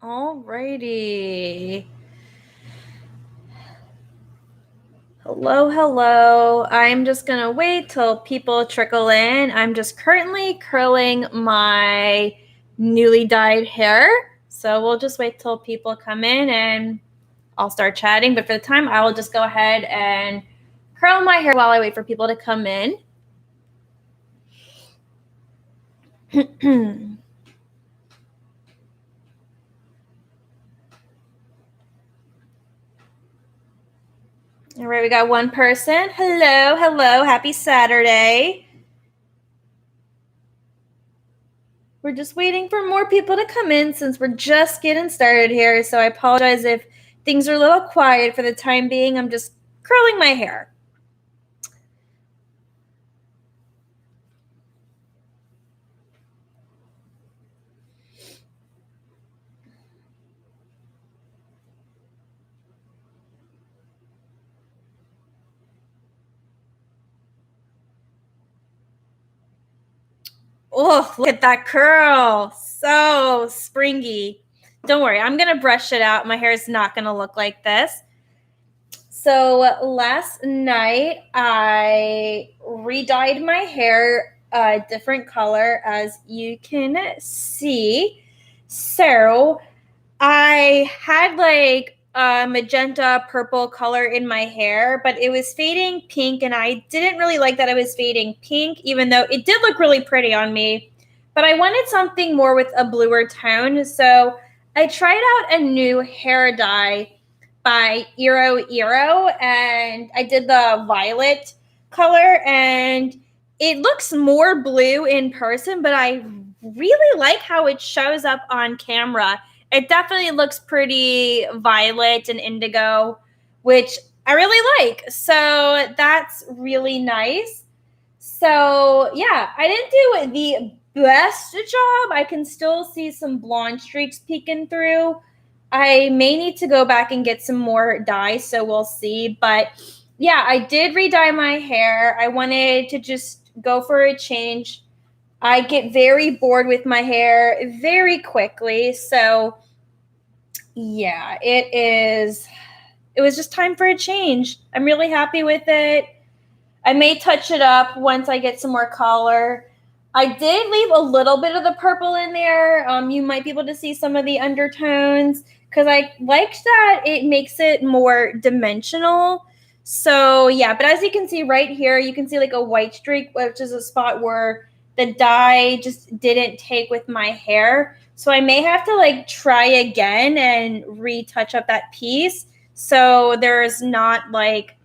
Alrighty. Hello. I'm just going to wait till people trickle in. I'm just currently curling my newly dyed hair. So we'll just wait till people come in and I'll start chatting. But for the time, I will just go ahead and curl my hair while I wait for people to come in. All right, we got one person. Hello. Happy Saturday. We're just waiting for more people to come in since we're just getting started here. So I apologize if things are a little quiet for the time being. I'm just curling my hair. Oh, look at that curl. So springy. Don't worry, I'm going to brush it out. My hair is not going to look like this. So last night, I re-dyed my hair a different color, as you can see. So I had like a magenta purple color in my hair, but it was fading pink, and I didn't really like that it was fading pink, even though it did look really pretty on me. But I wanted something more with a bluer tone, so I tried out a new hair dye by Iro, and I did the violet color, and it looks more blue in person, but I really like how it shows up on camera. It definitely looks pretty violet and indigo, which I really like. So that's really nice. So yeah, I didn't do the best job. I can still see some blonde streaks peeking through. I may need to go back and get some more dye, so we'll see. But yeah, I did re-dye my hair. I wanted to just go for a change. I get very bored with my hair very quickly. So yeah, it was just time for a change. I'm really happy with it. I may touch it up once I get some more color. I did leave a little bit of the purple in there. You might be able to see some of the undertones because I liked that it makes it more dimensional. So yeah, but as you can see right here, you can see like a white streak, which is a spot where the dye just didn't take with my hair. So I may have to like try again and retouch up that piece so there's not like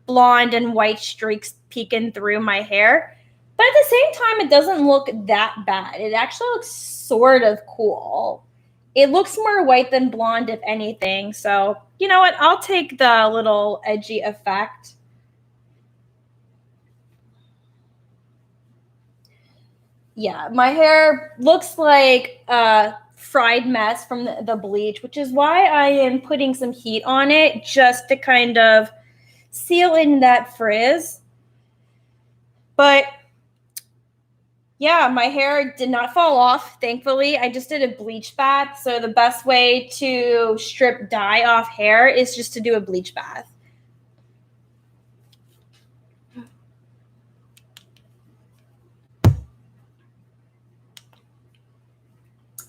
blonde and white streaks peeking through my hair. But at the same time, it doesn't look that bad. It actually looks sort of cool. It looks more white than blonde, if anything. So, you know what? I'll take the little edgy effect. Yeah, my hair looks like a fried mess from the bleach, which is why I am putting some heat on it just to kind of seal in that frizz. But yeah, my hair did not fall off, thankfully. I just did a bleach bath. So the best way to strip dye off hair is just to do a bleach bath.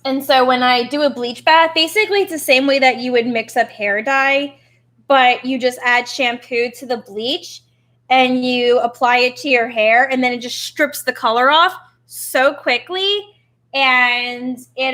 And so when I do a bleach bath, basically it's the same way that you would mix up hair dye, but you just add shampoo to the bleach and you apply it to your hair, and then it just strips the color off so quickly, and it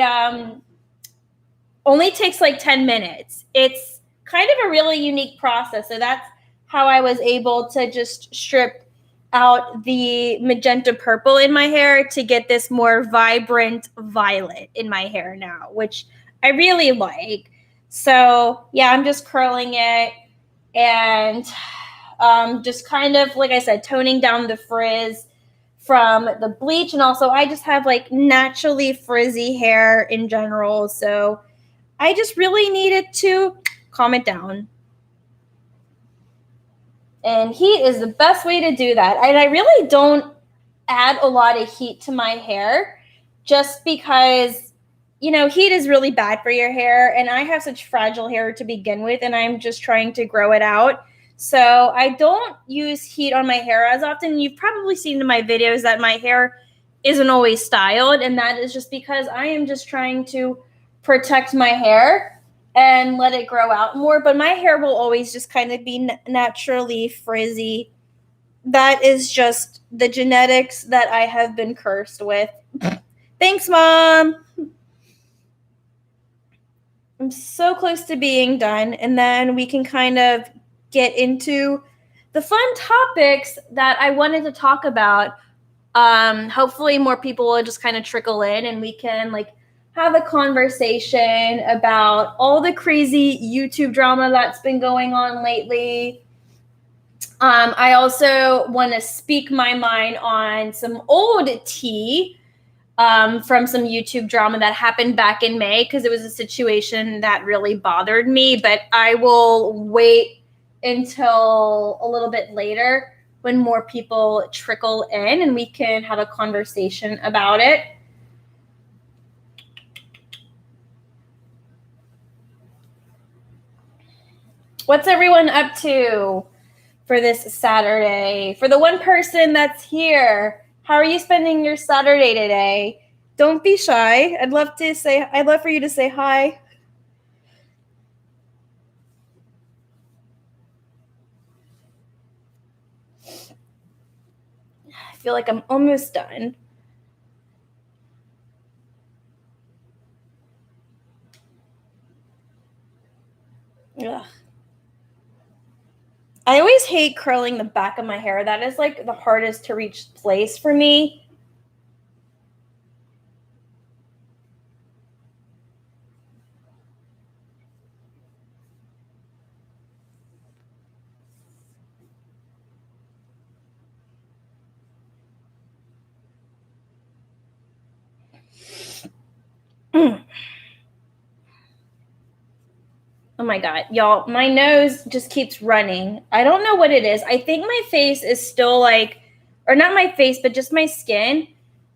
only takes like 10 minutes. It's kind of a really unique process. So that's how I was able to just strip out the magenta purple in my hair to get this more vibrant violet in my hair now, which I really like. So yeah, I'm just curling it and just kind of, like I said, toning down the frizz from the bleach. And also I just have like naturally frizzy hair in general. So I just really needed to calm it down. And heat is the best way to do that. And I really don't add a lot of heat to my hair just because heat is really bad for your hair, and I have such fragile hair to begin with, and I'm just trying to grow it out. So I don't use heat on my hair as often. You've probably seen in my videos that my hair isn't always styled, and that is just because I am just trying to protect my hair and let it grow out more. But my hair will always just kind of be naturally frizzy. That is just the genetics that I have been cursed with. Thanks, Mom. I'm so close to being done, and then we can kind of get into the fun topics that I wanted to talk about. Hopefully more people will just kind of trickle in, and we can have a conversation about all the crazy YouTube drama that's been going on lately. I also want to speak my mind on some old tea from some YouTube drama that happened back in May, because it was a situation that really bothered me, but I will wait until a little bit later when more people trickle in and we can have a conversation about it. What's everyone up to for this Saturday? For the one person that's here, how are you spending your Saturday today? Don't be shy. I'd love for you to say hi. I feel like I'm almost done. Ugh. I always hate curling the back of my hair. That is the hardest to reach place for me. Oh my God, y'all, my nose just keeps running. I don't know what it is. I think my face is still or not my face, but just my skin.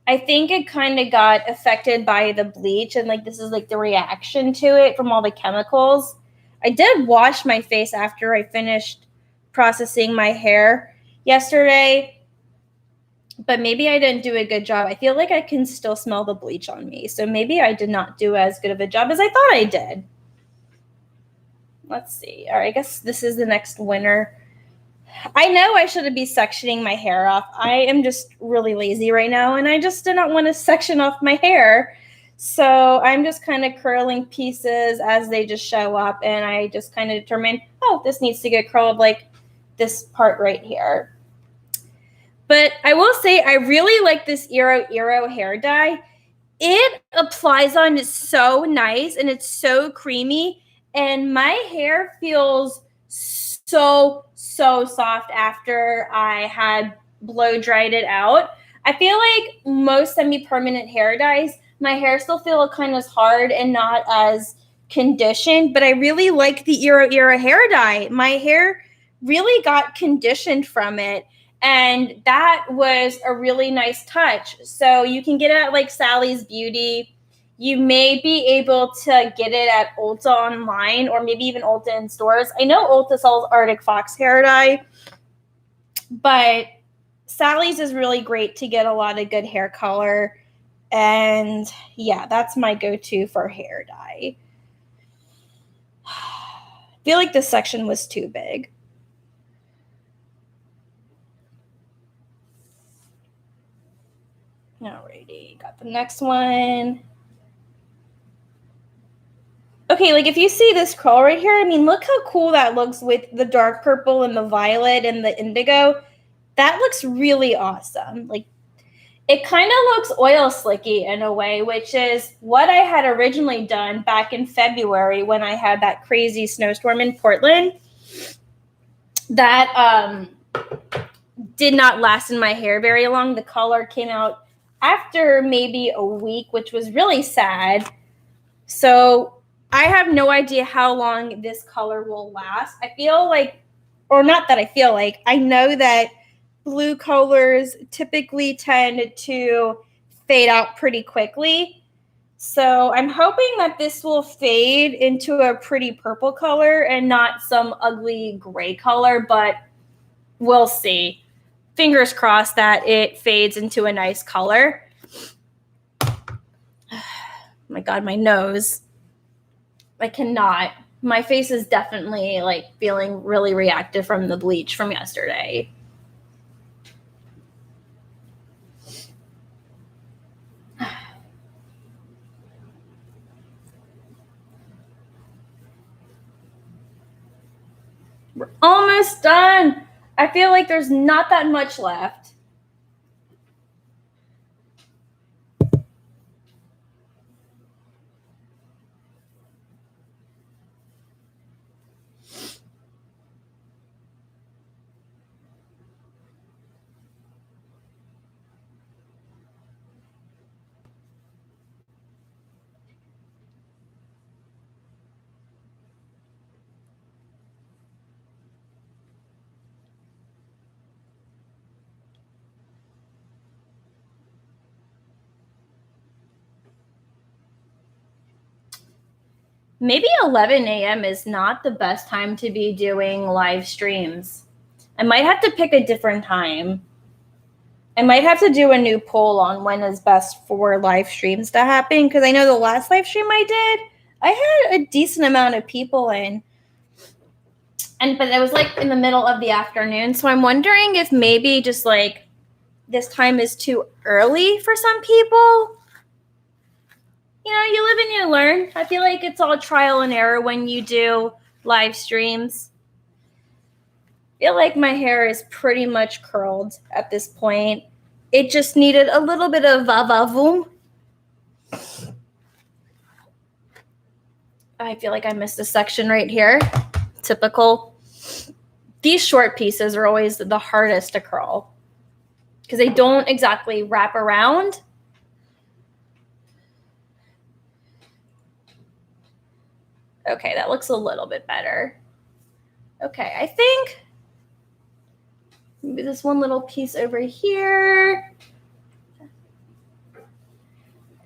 I think it kind of got affected by the bleach, and this is the reaction to it from all the chemicals. I did wash my face after I finished processing my hair yesterday, but maybe I didn't do a good job. I feel like I can still smell the bleach on me, so maybe I did not do as good of a job as I thought I did. Let's see. All right, I guess this is the next winner. I know I should be sectioning my hair off. I am just really lazy right now, and I just did not want to section off my hair. So I'm just kind of curling pieces as they just show up, and I just kind of determine, oh, this needs to get curled like this part right here. But I will say I really like this Eero hair dye. It applies on so nice, and it's so creamy. And my hair feels so soft after I had blow dried it out. I feel like most semi-permanent hair dyes, my hair still feels kind of hard and not as conditioned, but I really like the Eero hair dye. My hair really got conditioned from it, and that was a really nice touch. So you can get it at Sally's Beauty. You may be able to get it at Ulta online, or maybe even Ulta in stores. I know Ulta sells Arctic Fox hair dye, but Sally's is really great to get a lot of good hair color. And yeah, that's my go-to for hair dye. I feel like this section was too big. Alrighty, got the next one. Okay, if you see this curl right here, I mean, look how cool that looks with the dark purple and the violet and the indigo. That looks really awesome. It kind of looks oil slicky in a way, which is what I had originally done back in February when I had that crazy snowstorm in Portland. That did not last in my hair very long. The color came out after maybe a week, which was really sad. So I have no idea how long this color will last. I feel or not that I feel I know that blue colors typically tend to fade out pretty quickly. So I'm hoping that this will fade into a pretty purple color and not some ugly gray color, but we'll see. Fingers crossed that it fades into a nice color. Oh my God, my nose. I cannot. My face is definitely like feeling really reactive from the bleach from yesterday. We're almost done. I feel like there's not that much left. Maybe 11 a.m. is not the best time to be doing live streams. I might have to pick a different time. I might have to do a new poll on when is best for live streams to happen, because I know the last live stream I did, I had a decent amount of people in. But it was like in the middle of the afternoon. So I'm wondering if maybe just like this time is too early for some people. You know, you live and you learn. I feel like it's all trial and error when you do live streams. I feel like my hair is pretty much curled at this point. It just needed a little bit of va-va-voom. I feel like I missed a section right here. Typical. These short pieces are always the hardest to curl because they don't exactly wrap around. Okay, that looks a little bit better. Okay, I think maybe this one little piece over here.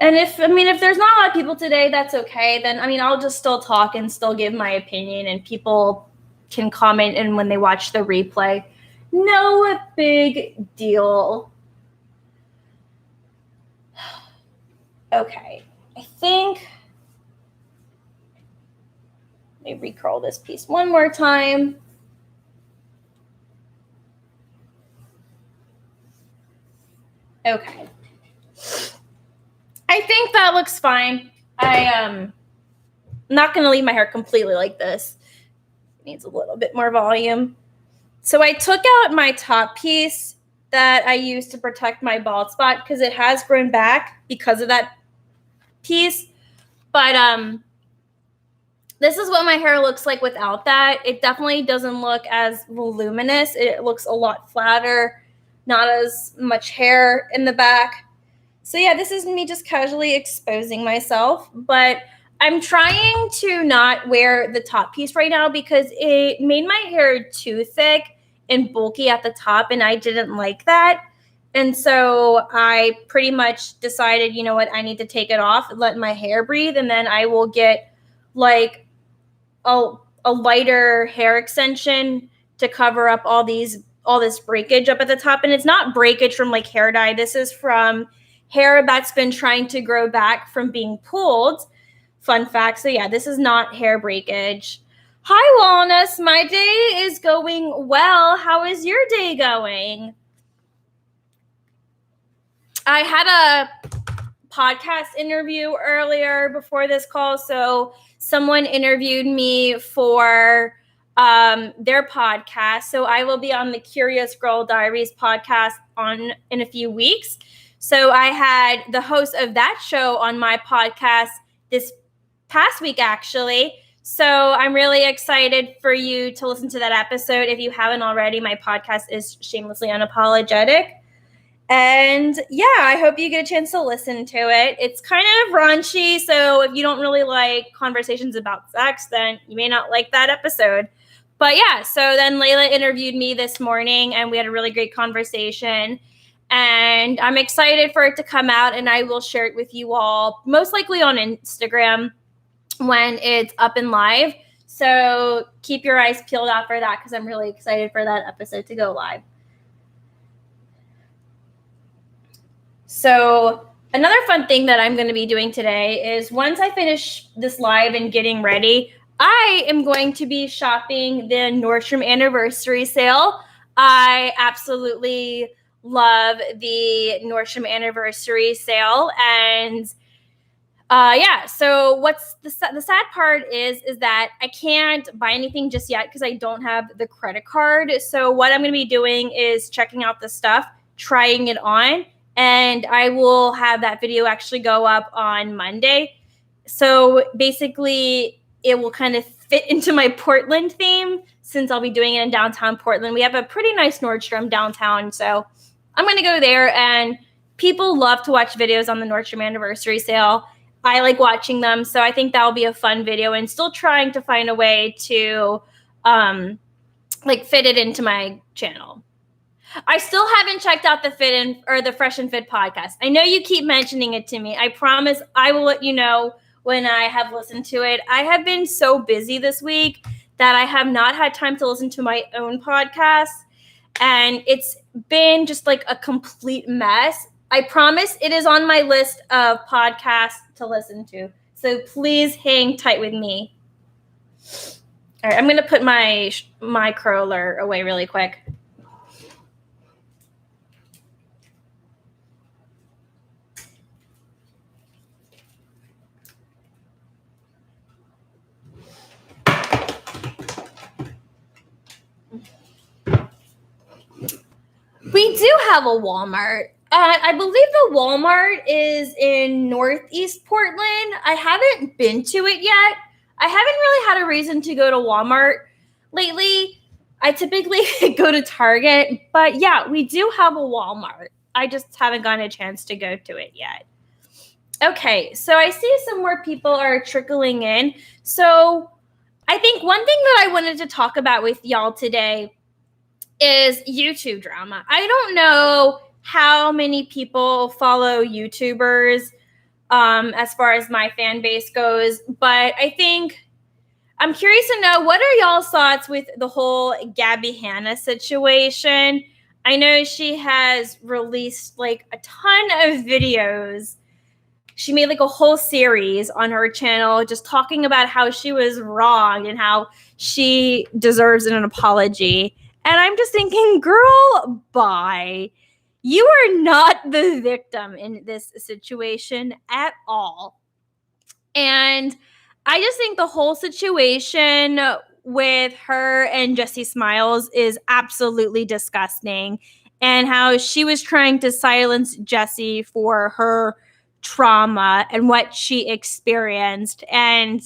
And if there's not a lot of people today, that's okay. Then, I'll just still talk and still give my opinion, and people can comment and when they watch the replay. No big deal. Okay, I think let me recurl this piece one more time. Okay. I think that looks fine. I'm not going to leave my hair completely like this. It needs a little bit more volume. So I took out my top piece that I used to protect my bald spot because it has grown back because of that piece. But this is what my hair looks like without that. It definitely doesn't look as voluminous. It looks a lot flatter, not as much hair in the back. So yeah, this is me just casually exposing myself, but I'm trying to not wear the top piece right now because it made my hair too thick and bulky at the top, and I didn't like that. And so I pretty much decided, you know what, I need to take it off and let my hair breathe, and then I will get like a lighter hair extension to cover up all this breakage up at the top. And it's not breakage from like hair dye. This is from hair that's been trying to grow back from being pulled. Fun fact. So yeah, this is not hair breakage. Hi, Wellness. My day is going well. How is your day going? I had a podcast interview earlier before this call. So someone interviewed me for their podcast. So I will be on the Curious Girl Diaries podcast in a few weeks. So I had the host of that show on my podcast this past week, actually. So I'm really excited for you to listen to that episode. If you haven't already, my podcast is Shamelessly Unapologetic. And yeah, I hope you get a chance to listen to it. It's kind of raunchy, so if you don't really like conversations about sex, then you may not like that episode. But yeah, so then Layla interviewed me this morning, and we had a really great conversation. And I'm excited for it to come out, and I will share it with you all, most likely on Instagram when it's up and live. So keep your eyes peeled out for that, because I'm really excited for that episode to go live. So another fun thing that I'm going to be doing today is, once I finish this live and getting ready, I am going to be shopping the Nordstrom anniversary sale. I absolutely love the Nordstrom anniversary sale. And so what's the sad part is that I can't buy anything just yet because I don't have the credit card. So what I'm going to be doing is checking out the stuff, trying it on, and I will have that video actually go up on Monday. So basically, it will kind of fit into my Portland theme, since I'll be doing it in downtown Portland. We have a pretty nice Nordstrom downtown, so I'm going to go there. And people love to watch videos on the Nordstrom anniversary sale. I like watching them, so I think that'll be a fun video, and still trying to find a way to fit it into my channel. I still haven't checked out the Fresh and Fit podcast. I know you keep mentioning it to me. I promise I will let you know when I have listened to it. I have been so busy this week that I have not had time to listen to my own podcast, and it's been just like a complete mess. I promise it is on my list of podcasts to listen to. So please hang tight with me. All right, I'm going to put my curler away really quick. We do have a Walmart. I believe the Walmart is in Northeast Portland. I haven't been to it yet. I haven't really had a reason to go to Walmart lately. I typically go to Target, but yeah, we do have a Walmart. I just haven't gotten a chance to go to it yet. Okay, so I see some more people are trickling in. So I think one thing that I wanted to talk about with y'all today is YouTube drama. I don't know how many people follow YouTubers as far as my fan base goes, but I think I'm curious to know, what are y'all's thoughts with the whole Gabby Hanna situation? I know she has released like a ton of videos. She made like a whole series on her channel just talking about how she was wrong and how she deserves an apology. And I'm just thinking, girl, bye. You are not the victim in this situation at all. And I just think the whole situation with her and Jessie Smiles is absolutely disgusting. And how she was trying to silence Jessie for her trauma and what she experienced. And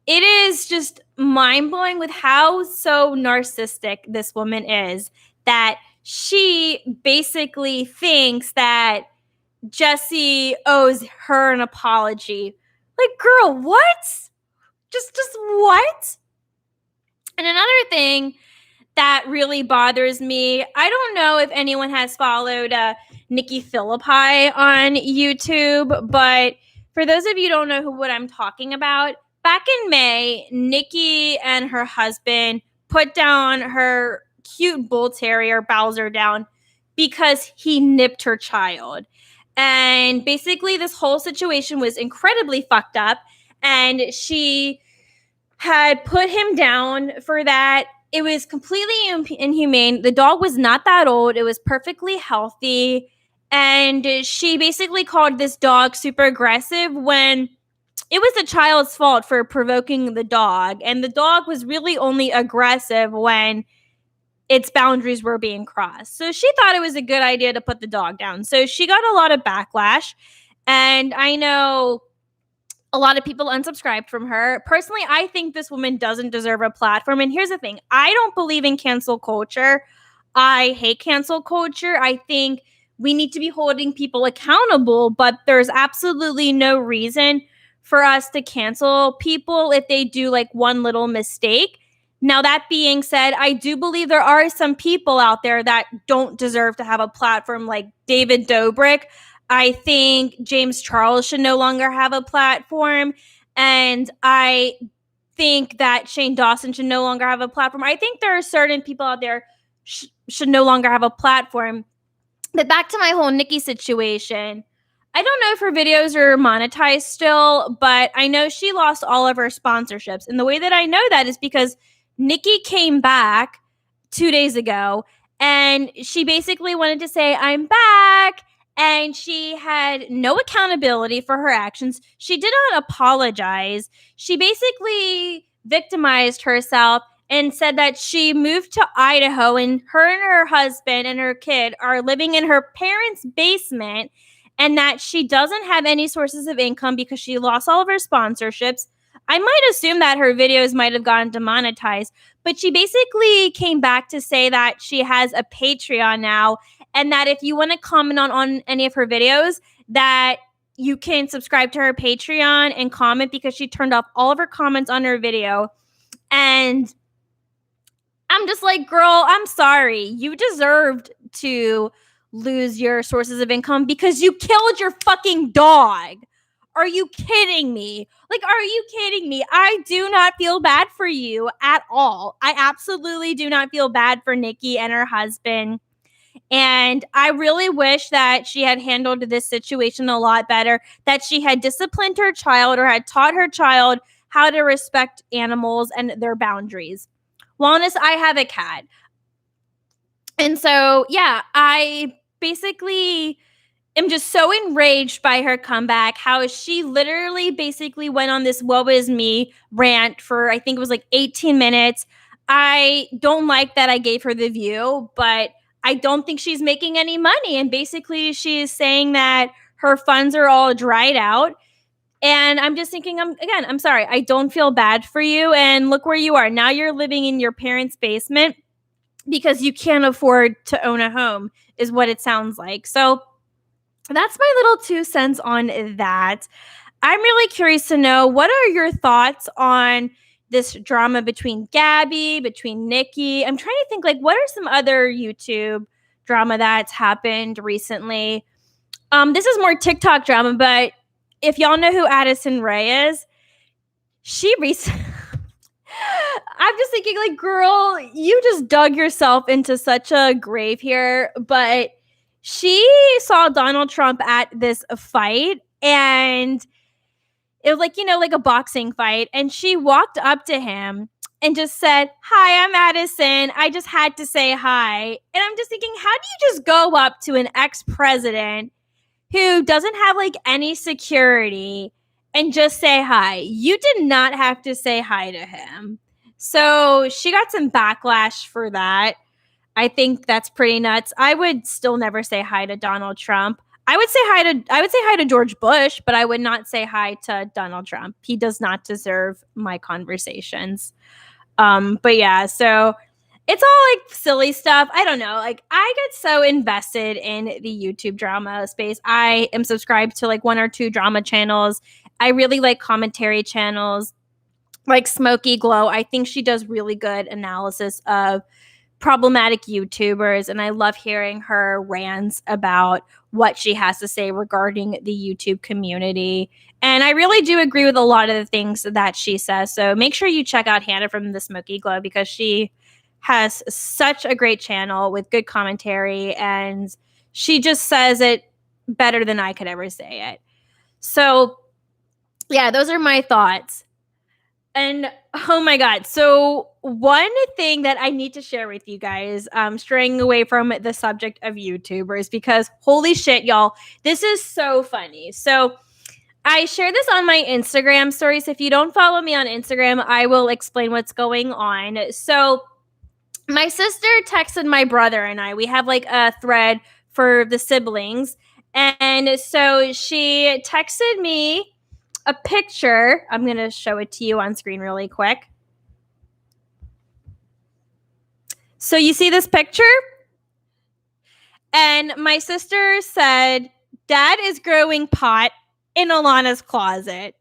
it is just mind-blowing with how so narcissistic this woman is, that she basically thinks that Jessie owes her an apology. Like, girl, what? Just what? And another thing that really bothers me, I don't know if anyone has followed Nikki Phillippi on YouTube, but for those of you who don't know what I'm talking about, back in May, Nikki and her husband put down her cute bull terrier, Bowser, down because he nipped her child. And basically, this whole situation was incredibly fucked up, and she had put him down for that. It was completely inhumane. The dog was not that old. It was perfectly healthy. And she basically called this dog super aggressive when it was the child's fault for provoking the dog. And the dog was really only aggressive when its boundaries were being crossed. So she thought it was a good idea to put the dog down. So she got a lot of backlash. And I know a lot of people unsubscribed from her. Personally, I think this woman doesn't deserve a platform. And here's the thing. I don't believe in cancel culture. I hate cancel culture. I think we need to be holding people accountable, but there's absolutely no reason for us to cancel people if they do like one little mistake. Now, that being said, I do believe there are some people out there that don't deserve to have a platform like David Dobrik. I think James Charles should no longer have a platform. And I think that Shane Dawson should no longer have a platform. I think there are certain people out there should no longer have a platform. But back to my whole Nikki situation. I don't know if her videos are monetized still, but I know she lost all of her sponsorships. And the way that I know that is because Nikki came back 2 days ago and she basically wanted to say, I'm back. And she had no accountability for her actions. She did not apologize. She basically victimized herself and said that she moved to Idaho and her husband and her kid are living in her parents' basement and that she doesn't have any sources of income because she lost all of her sponsorships. I might assume that her videos might have gotten demonetized, but she basically came back to say that she has a Patreon now and that if you want to comment on any of her videos, that you can subscribe to her Patreon and comment because she turned off all of her comments on her video. And I'm just like, girl, I'm sorry. You deserved to lose your sources of income because you killed your fucking dog. Are you kidding me? Like, are you kidding me? I do not feel bad for you at all. I absolutely do not feel bad for Nikki and her husband. And I really wish that she had handled this situation a lot better, that she had disciplined her child or had taught her child how to respect animals and their boundaries. Wellness, I have a cat. And so, yeah, I basically am just so enraged by her comeback, how she literally basically went on this woe is me rant for, I think it was like 18 minutes. I don't like that I gave her the view, but I don't think she's making any money. And basically, she is saying that her funds are all dried out. And I'm just thinking, I'm sorry. I don't feel bad for you. And look where you are. Now you're living in your parents' basement because you can't afford to own a home, is what it sounds like. So that's my little 2 cents on that. I'm really curious to know, what are your thoughts on this drama between Gabby, between Nikki? I'm trying to think, like, what are some other YouTube drama that's happened recently? This is more TikTok drama, but if y'all know who Addison Rae is, she recently... I'm just thinking, like, girl, you just dug yourself into such a grave here. But she saw Donald Trump at this fight, and it was like, like a boxing fight. And she walked up to him and just said, hi, I'm Addison. I just had to say hi. And I'm just thinking, how do you just go up to an ex-president who doesn't have like any security and just say hi? You did not have to say hi to him. So she got some backlash for that. I think that's pretty nuts. I would still never say hi to Donald Trump. I would say hi to George Bush, but I would not say hi to Donald Trump. He does not deserve my conversations. But yeah, so it's all like silly stuff. I don't know. Like, I get so invested in the YouTube drama space. I am subscribed to like 1 or 2 drama channels. I really like commentary channels like Smoky Glow. I think she does really good analysis of problematic YouTubers, and I love hearing her rants about what she has to say regarding the YouTube community. And I really do agree with a lot of the things that she says. So make sure you check out Hannah from the Smoky Glow, because she has such a great channel with good commentary, and she just says it better than I could ever say it. So yeah, those are my thoughts. And oh my God. So one thing that I need to share with you guys, straying away from the subject of YouTubers, because holy shit, y'all, this is so funny. So I share this on my Instagram stories. If you don't follow me on Instagram, I will explain what's going on. So my sister texted my brother and I. We have like a thread for the siblings. And so she texted me a picture. I'm going to show it to you on screen really quick. So you see this picture? And my sister said, Dad is growing pot in Ilana's closet.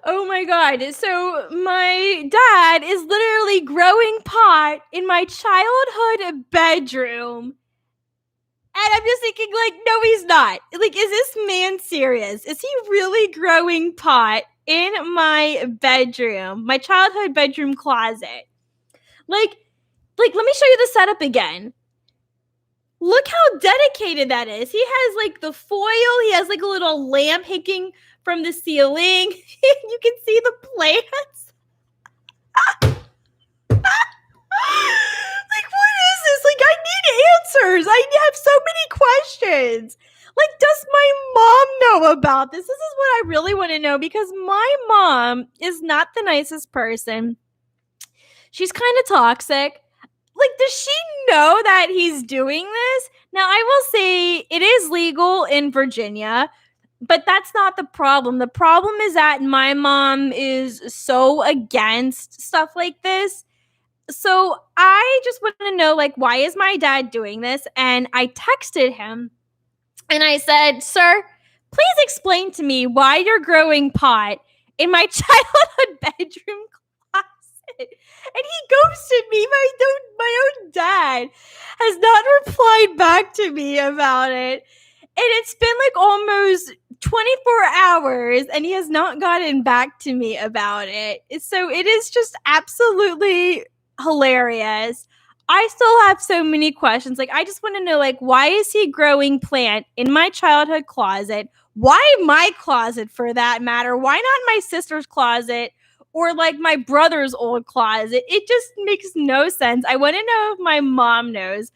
Oh my God. So my dad is literally growing pot in my childhood bedroom. And I'm just thinking, like, no, he's not. Like, is this man serious? Is he really growing pot in my bedroom, my childhood bedroom closet? Like, let me show you the setup again. Look how dedicated that is. He has like the foil. He has like a little lamp hanging from the ceiling. You can see the plants. Like, what is this? Like, I need answers. I have so many questions. Like, does my mom know about this? This is what I really want to know, because my mom is not the nicest person. She's kind of toxic. Like, does she know that he's doing this? Now, I will say it is legal in Virginia, but that's not the problem. The problem is that my mom is so against stuff like this. So I just want to know, like, why is my dad doing this? And I texted him and I said, sir, please explain to me why you're growing pot in my childhood bedroom closet. And he ghosted me. My own dad has not replied back to me about it. And it's been like almost 24 hours and he has not gotten back to me about it. So it is just absolutely hilarious. I still have so many questions. Like, I just want to know, like, why is he growing plant in my childhood closet? Why my closet, for that matter? Why not my sister's closet or like my brother's old closet? It just makes no sense. I want to know if my mom knows.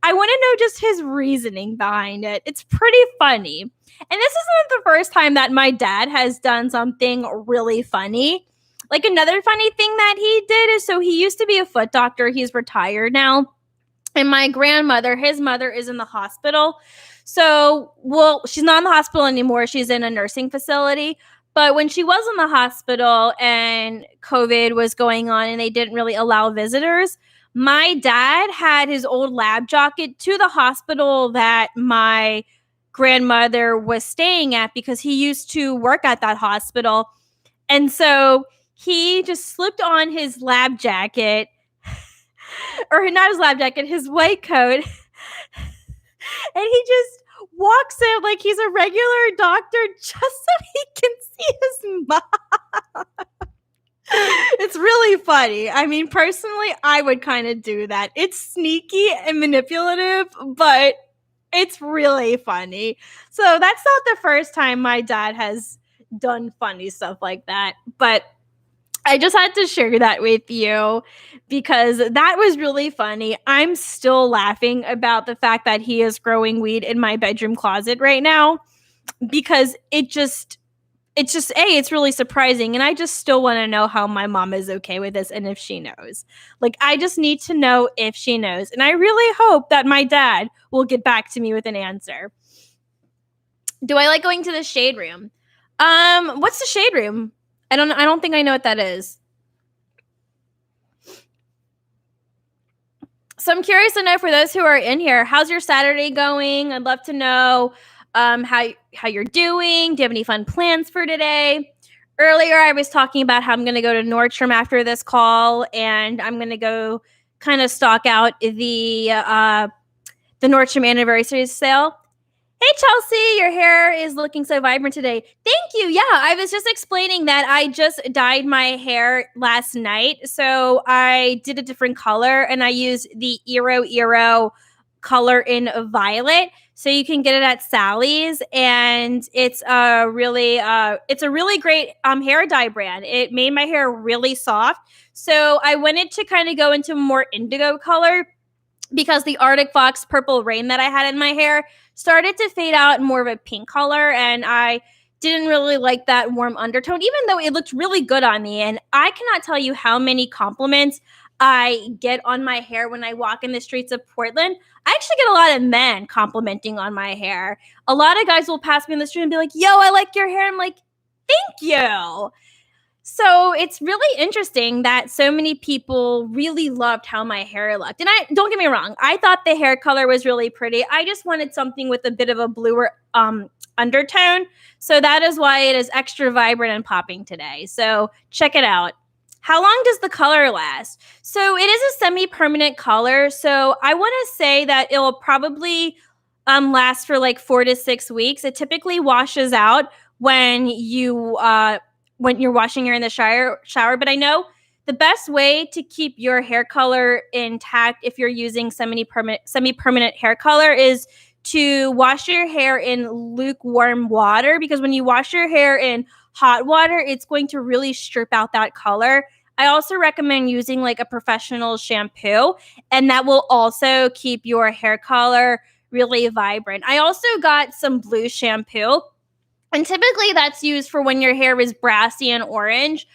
I want to know just his reasoning behind it. It's pretty funny. And this isn't the first time that my dad has done something really funny. Like, another funny thing that he did is, so he used to be a foot doctor. He's retired now. And my grandmother, his mother, is in the hospital. So, well, she's not in the hospital anymore. She's in a nursing facility. But when she was in the hospital and COVID was going on and they didn't really allow visitors, my dad had his old lab jacket to the hospital that my grandmother was staying at, because he used to work at that hospital. And so he just slipped on his lab jacket, or not his lab jacket, his white coat, and he just walks in like he's a regular doctor just so he can see his mom. It's really funny. I mean, personally, I would kind of do that. It's sneaky and manipulative, but it's really funny. So that's not the first time my dad has done funny stuff like that. But I just had to share that with you because that was really funny. I'm still laughing about the fact that he is growing weed in my bedroom closet right now, because it's really surprising. And I just still want to know how my mom is okay with this and if she knows. Like, I just need to know if she knows. And I really hope that my dad will get back to me with an answer. Do I like going to the shade room? What's the shade room? I don't think I know what that is. So I'm curious to know, for those who are in here, how's your Saturday going? I'd love to know how you're doing. Do you have any fun plans for today? Earlier, I was talking about how I'm going to go to Nordstrom after this call, and I'm going to go kind of stock out the Nordstrom anniversary sale. Hey, Chelsea, your hair is looking so vibrant today. Thank you. Yeah, I was just explaining that I just dyed my hair last night. So I did a different color, and I used the Eero color in violet. So you can get it at Sally's, and it's a really great hair dye brand. It made my hair really soft. So I wanted to kind of go into a more indigo color, because the Arctic Fox Purple Rain that I had in my hair started to fade out in more of a pink color, and I didn't really like that warm undertone, even though it looked really good on me. And I cannot tell you how many compliments I get on my hair when I walk in the streets of Portland. I actually get a lot of men complimenting on my hair. A lot of guys will pass me in the street and be like, yo, I like your hair. I'm like, thank you. So it's really interesting that so many people really loved how my hair looked. And don't get me wrong, I thought the hair color was really pretty. I just wanted something with a bit of a bluer undertone. So that is why it is extra vibrant and popping today. So check it out. How long does the color last? So it is a semi-permanent color. So I want to say that it will probably last for like 4 to 6 weeks. It typically washes out when you're washing your hair in the shower. But I know the best way to keep your hair color intact if you're using semi-permanent hair color is to wash your hair in lukewarm water, because when you wash your hair in hot water, it's going to really strip out that color. I also recommend using like a professional shampoo, and that will also keep your hair color really vibrant. I also got some blue shampoo, and typically that's used for when your hair is brassy and orange.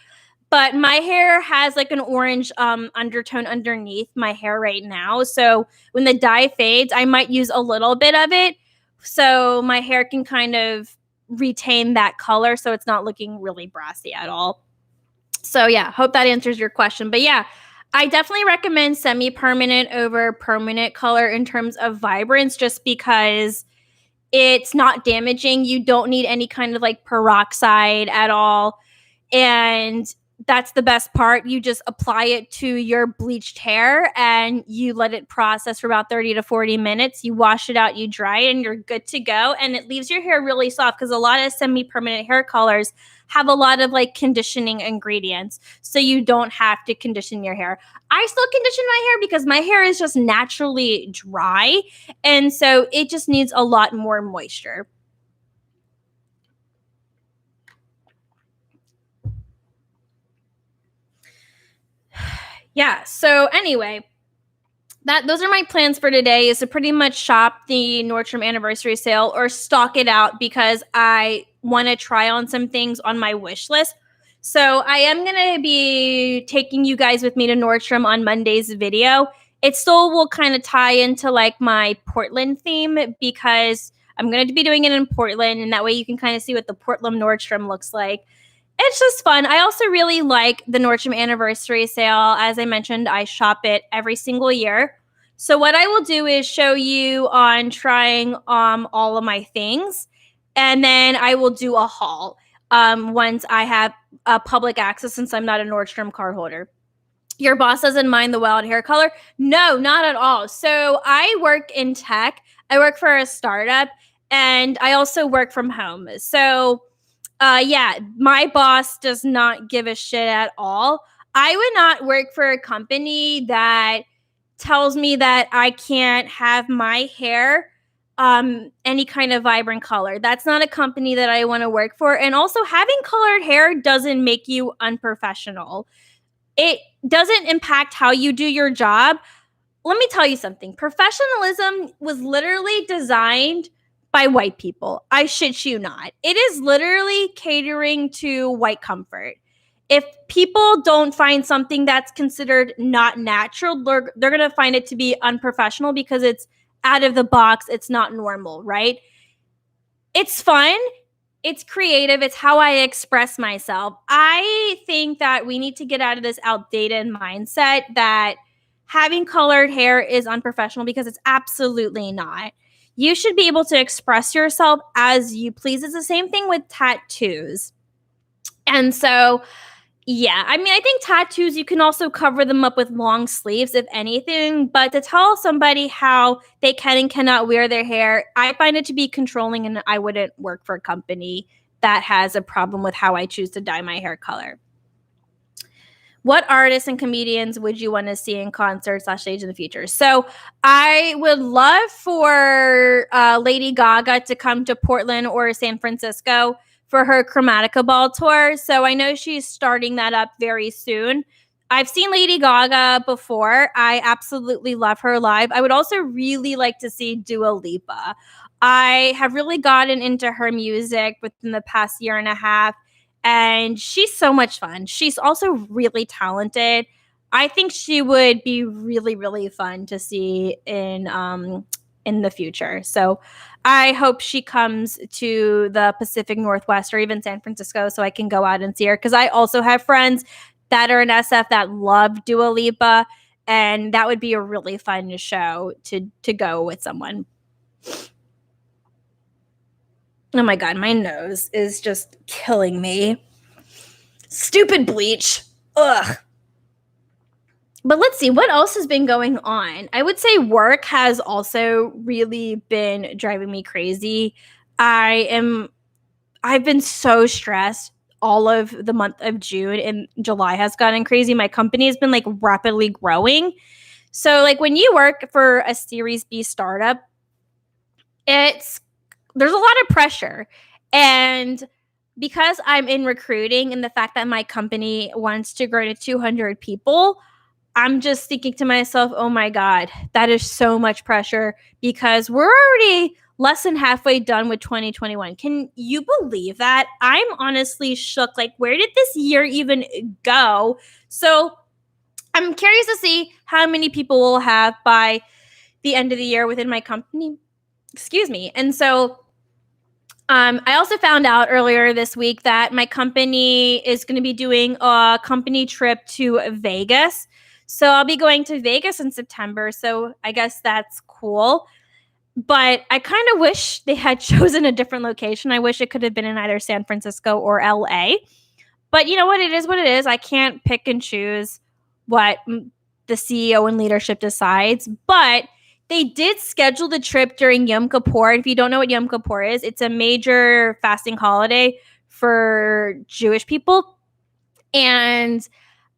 But my hair has like an orange undertone underneath my hair right now. So when the dye fades, I might use a little bit of it so my hair can kind of retain that color so it's not looking really brassy at all. So yeah, hope that answers your question. But yeah, I definitely recommend semi-permanent over permanent color in terms of vibrance, just because it's not damaging. You don't need any kind of like peroxide at all. And that's the best part. You just apply it to your bleached hair and you let it process for about 30 to 40 minutes. You wash it out, you dry it, and you're good to go. And it leaves your hair really soft, because a lot of semi-permanent hair colors have a lot of like conditioning ingredients. So you don't have to condition your hair. I still condition my hair because my hair is just naturally dry. And so it just needs a lot more moisture. Yeah. So anyway, those are my plans for today, is to pretty much shop the Nordstrom anniversary sale or stock it out, because I want to try on some things on my wish list. So I am going to be taking you guys with me to Nordstrom on Monday's video. It still will kind of tie into like my Portland theme, because I'm going to be doing it in Portland, and that way you can kind of see what the Portland Nordstrom looks like. It's just fun. I also really like the Nordstrom anniversary sale. As I mentioned, I shop it every single year. So what I will do is show you on trying all of my things, and then I will do a haul once I have public access, since I'm not a Nordstrom card holder. Your boss doesn't mind the wild hair color? No, not at all. So I work in tech. I work for a startup, and I also work from home. So yeah, my boss does not give a shit at all. I would not work for a company that tells me that I can't have my hair any kind of vibrant color. That's not a company that I want to work for. And also, having colored hair doesn't make you unprofessional. It doesn't impact how you do your job. Let me tell you something. Professionalism was literally designed by white people. I shit you not. It is literally catering to white comfort. If people don't find something that's considered not natural, they're going to find it to be unprofessional, because it's out of the box. It's not normal, right? It's fun. It's creative. It's how I express myself. I think that we need to get out of this outdated mindset that having colored hair is unprofessional, because it's absolutely not. You should be able to express yourself as you please. It's the same thing with tattoos. And so, yeah, I mean, I think tattoos, you can also cover them up with long sleeves, if anything. But to tell somebody how they can and cannot wear their hair, I find it to be controlling, and I wouldn't work for a company that has a problem with how I choose to dye my hair color. What artists and comedians would you want to see in concert/stage in the future? So I would love for Lady Gaga to come to Portland or San Francisco for her Chromatica Ball tour. So I know she's starting that up very soon. I've seen Lady Gaga before. I absolutely love her live. I would also really like to see Dua Lipa. I have really gotten into her music within the past year and a half, and she's so much fun. She's also really talented. I think she would be really, really fun to see in the future. So I hope she comes to the Pacific Northwest or even San Francisco so I can go out and see her, because I also have friends that are in SF that love Dua Lipa, and that would be a really fun show to go with someone. Oh my God, my nose is just killing me. Stupid bleach. Ugh. But let's see, what else has been going on? I would say work has also really been driving me crazy. I've been so stressed all of the month of June, and July has gotten crazy. My company has been like rapidly growing. So like when you work for a Series B startup, there's a lot of pressure. And because I'm in recruiting and the fact that my company wants to grow to 200 people, I'm just thinking to myself, oh my God, that is so much pressure because we're already less than halfway done with 2021. Can you believe that? I'm honestly shook. Like, where did this year even go? So I'm curious to see how many people we'll have by the end of the year within my company. Excuse me. And so I also found out earlier this week that my company is going to be doing a company trip to Vegas. So I'll be going to Vegas in September. So I guess that's cool. But I kind of wish they had chosen a different location. I wish it could have been in either San Francisco or LA. But you know what? It is what it is. I can't pick and choose what the CEO and leadership decides. But they did schedule the trip during Yom Kippur. If you don't know what Yom Kippur is, it's a major fasting holiday for Jewish people. And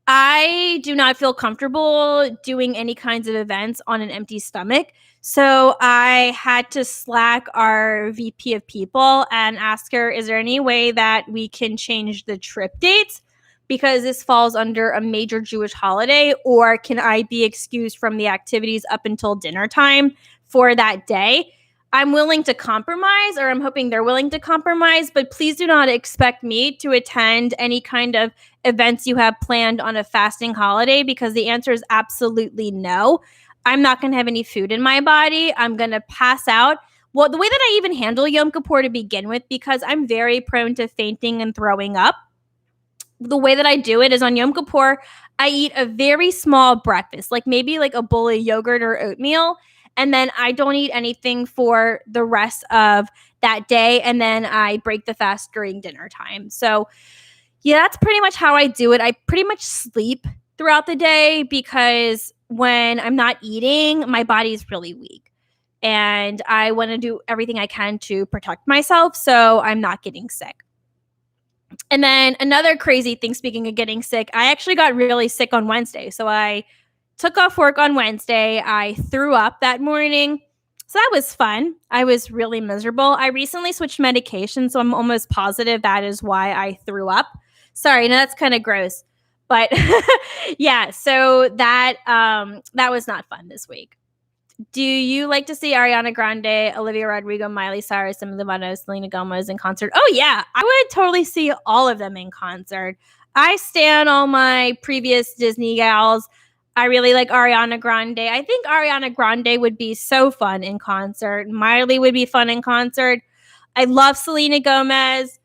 I do not feel comfortable doing any kinds of events on an empty stomach. So I had to slack our VP of people and ask her, is there any way that we can change the trip dates? Because this falls under a major Jewish holiday, or can I be excused from the activities up until dinner time for that day? I'm willing to compromise, or I'm hoping they're willing to compromise, but please do not expect me to attend any kind of events you have planned on a fasting holiday, because the answer is absolutely no. I'm not going to have any food in my body. I'm going to pass out. Well, the way that I even handle Yom Kippur to begin with, because I'm very prone to fainting and throwing up, the way that I do it is on Yom Kippur, I eat a very small breakfast, like maybe like a bowl of yogurt or oatmeal. And then I don't eat anything for the rest of that day. And then I break the fast during dinner time. So yeah, that's pretty much how I do it. I pretty much sleep throughout the day because when I'm not eating, my body's really weak. And I want to do everything I can to protect myself so I'm not getting sick. And then another crazy thing, speaking of getting sick, I actually got really sick on Wednesday. So I took off work on Wednesday. I threw up that morning. So that was fun. I was really miserable. I recently switched medication, so I'm almost positive that is why I threw up. Sorry, no, that's kind of gross. But yeah, so that was not fun this week. Do you like to see Ariana Grande, Olivia Rodrigo, Miley Cyrus, Demi Lovato, Selena Gomez in concert? Oh yeah, I would totally see all of them in concert. I stan all my previous Disney gals. I really like Ariana Grande. I think Ariana Grande would be so fun in concert. Miley would be fun in concert. I love Selena Gomez.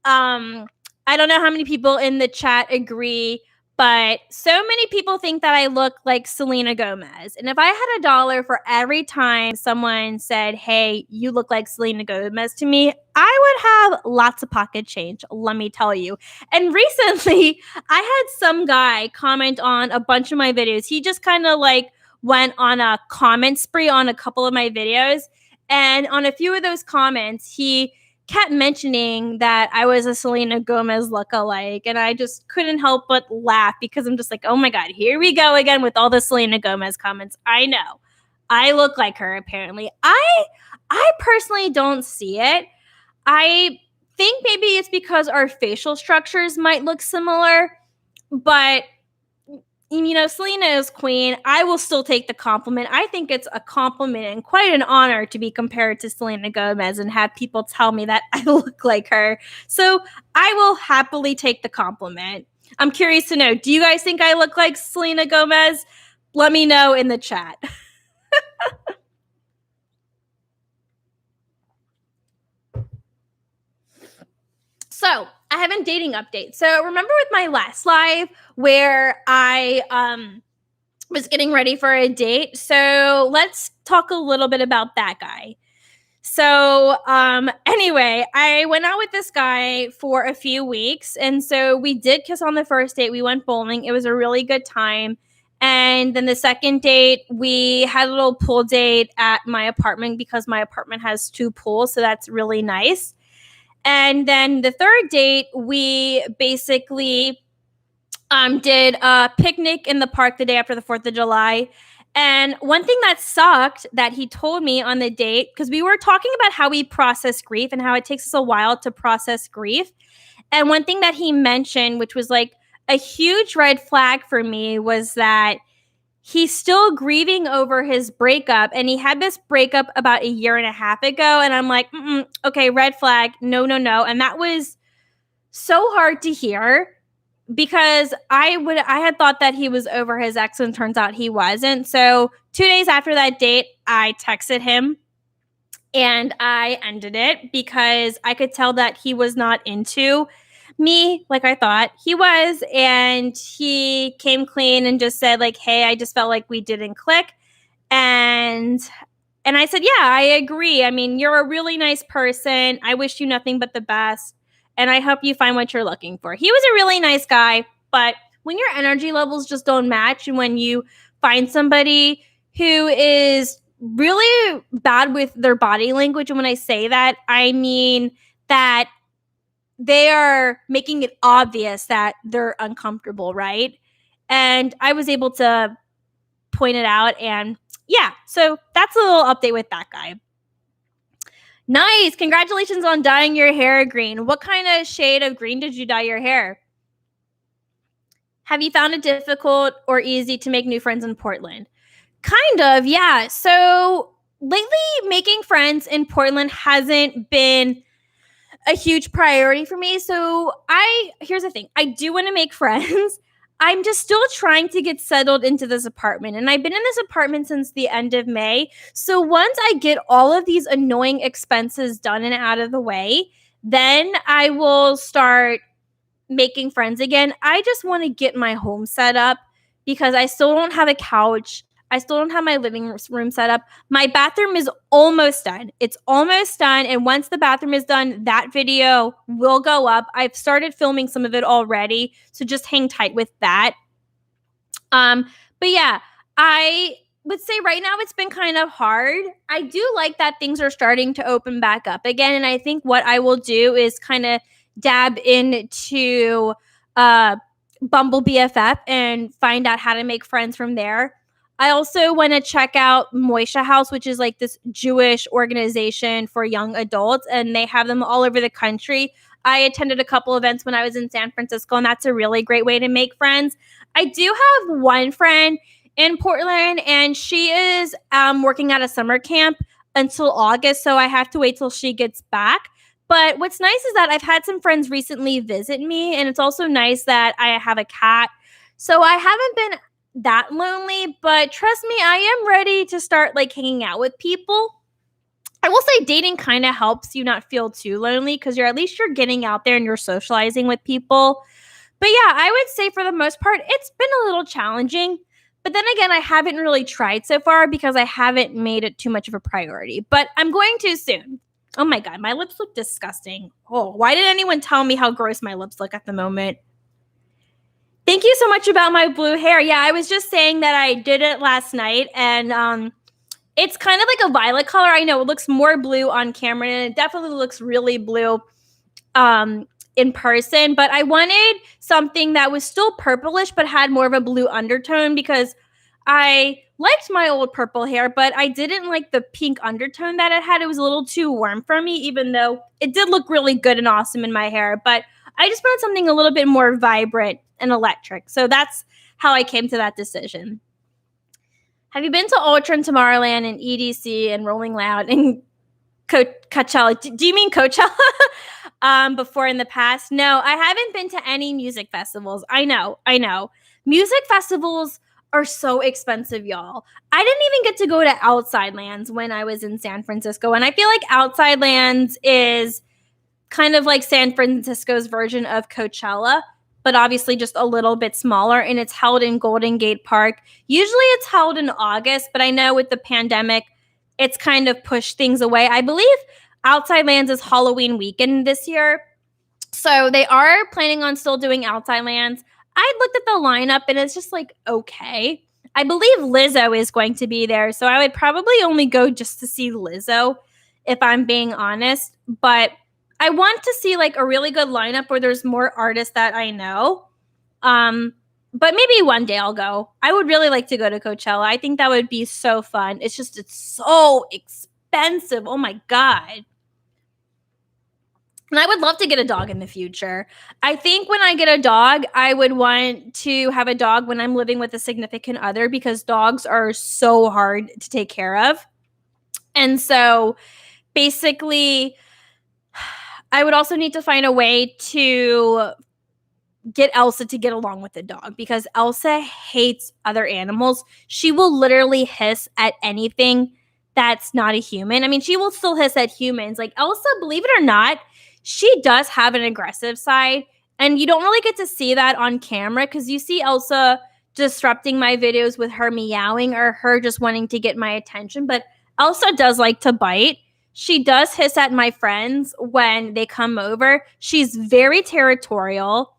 I don't know how many people in the chat agree, but so many people think that I look like Selena Gomez. And if I had $1 for every time someone said, hey, you look like Selena Gomez to me, I would have lots of pocket change, let me tell you. And recently, I had some guy comment on a bunch of my videos. He just kind of like went on a comment spree on a couple of my videos. And on a few of those comments, he kept mentioning that I was a Selena Gomez lookalike, and I just couldn't help but laugh because I'm just like, oh my God, here we go again with all the Selena Gomez comments. I know. I look like her, apparently. I personally don't see it. I think maybe it's because our facial structures might look similar, but you know, Selena is queen. I will still take the compliment. I think it's a compliment and quite an honor to be compared to Selena Gomez and have people tell me that I look like her. So I will happily take the compliment. I'm curious to know, do you guys think I look like Selena Gomez? Let me know in the chat. So I have a dating update. So remember with my last live where I was getting ready for a date. So let's talk a little bit about that guy. So, anyway, I went out with this guy for a few weeks. And so we did kiss on the first date. We went bowling. It was a really good time. And then the second date, we had a little pool date at my apartment because my apartment has 2 pools. So that's really nice. And then the third date, we basically did a picnic in the park the day after the 4th of July. And one thing that sucked that he told me on the date, because we were talking about how we process grief and how it takes us a while to process grief. And one thing that he mentioned, which was like a huge red flag for me, was that he's still grieving over his breakup. And he had this breakup about a year and a half ago. And I'm like, okay, red flag. No, no, no. And that was so hard to hear, because I had thought that he was over his ex, and turns out he wasn't. So 2 days after that date, I texted him and I ended it because I could tell that he was not into me like I thought he was. And he came clean and just said like, hey, I just felt like we didn't click. And I said, yeah, I agree. I mean, you're a really nice person. I wish you nothing but the best. And I hope you find what you're looking for. He was a really nice guy, but when your energy levels just don't match, and when you find somebody who is really bad with their body language, and when I say that, I mean that they are making it obvious that they're uncomfortable, right? And I was able to point it out, and yeah, so that's a little update with that guy. Nice. Congratulations on dyeing your hair green. What kind of shade of green did you dye your hair? Have you found it difficult or easy to make new friends in Portland? Kind of, yeah. So lately, making friends in Portland hasn't been a huge priority for me. So here's the thing. I do want to make friends. I'm just still trying to get settled into this apartment. And I've been in this apartment since the end of May. So once I get all of these annoying expenses done and out of the way, then I will start making friends again. I just want to get my home set up because I still don't have a couch. I still don't have my living room set up. My bathroom is almost done. It's almost done. And once the bathroom is done, that video will go up. I've started filming some of it already. So just hang tight with that. But yeah, I would say right now it's been kind of hard. I do like that things are starting to open back up again. And I think what I will do is kind of dab into Bumble BFF and find out how to make friends from there. I also want to check out Moisha House, which is like this Jewish organization for young adults, and they have them all over the country. I attended a couple events when I was in San Francisco, and that's a really great way to make friends. I do have one friend in Portland, and she is working at a summer camp until August, so I have to wait till she gets back. But what's nice is that I've had some friends recently visit me, and it's also nice that I have a cat. So I haven't been that lonely, but trust me, I am ready to start like hanging out with people. I will say dating kind of helps you not feel too lonely because you're getting out there and you're socializing with people. But yeah, I would say for the most part, it's been a little challenging. But then again, I haven't really tried so far because I haven't made it too much of a priority. But I'm going to soon. Oh my God, my lips look disgusting. Oh, why did anyone tell me how gross my lips look at the moment? Thank you so much about my blue hair. Yeah, I was just saying that I did it last night, and it's kind of like a violet color. I know it looks more blue on camera, and it definitely looks really blue in person. But I wanted something that was still purplish but had more of a blue undertone because I liked my old purple hair, but I didn't like the pink undertone that it had. It was a little too warm for me, even though it did look really good and awesome in my hair. But I just wanted something a little bit more vibrant and electric. So that's how I came to that decision. Have you been to Ultra and Tomorrowland and EDC and Rolling Loud and Coachella? Do you mean Coachella? Before in the past? No, I haven't been to any music festivals. I know. Music festivals are so expensive, y'all. I didn't even get to go to Outside Lands when I was in San Francisco. And I feel like Outside Lands is kind of like San Francisco's version of Coachella, but obviously just a little bit smaller. And it's held in Golden Gate Park. Usually it's held in August, but I know with the pandemic, it's kind of pushed things away. I believe Outside Lands is Halloween weekend this year. So they are planning on still doing Outside Lands. I looked at the lineup and it's just like, okay. I believe Lizzo is going to be there. So I would probably only go just to see Lizzo, if I'm being honest. But I want to see like a really good lineup where there's more artists that I know. But maybe one day I'll go. I would really like to go to Coachella. I think that would be so fun. It's so expensive. Oh my God. And I would love to get a dog in the future. I think when I get a dog, I would want to have a dog when I'm living with a significant other because dogs are so hard to take care of. And so basically, I would also need to find a way to get Elsa to get along with the dog because Elsa hates other animals. She will literally hiss at anything that's not a human. I mean, she will still hiss at humans. Like Elsa, believe it or not, she does have an aggressive side. And you don't really get to see that on camera because you see Elsa disrupting my videos with her meowing or her just wanting to get my attention. But Elsa does like to bite. She does hiss at my friends when they come over. She's very territorial.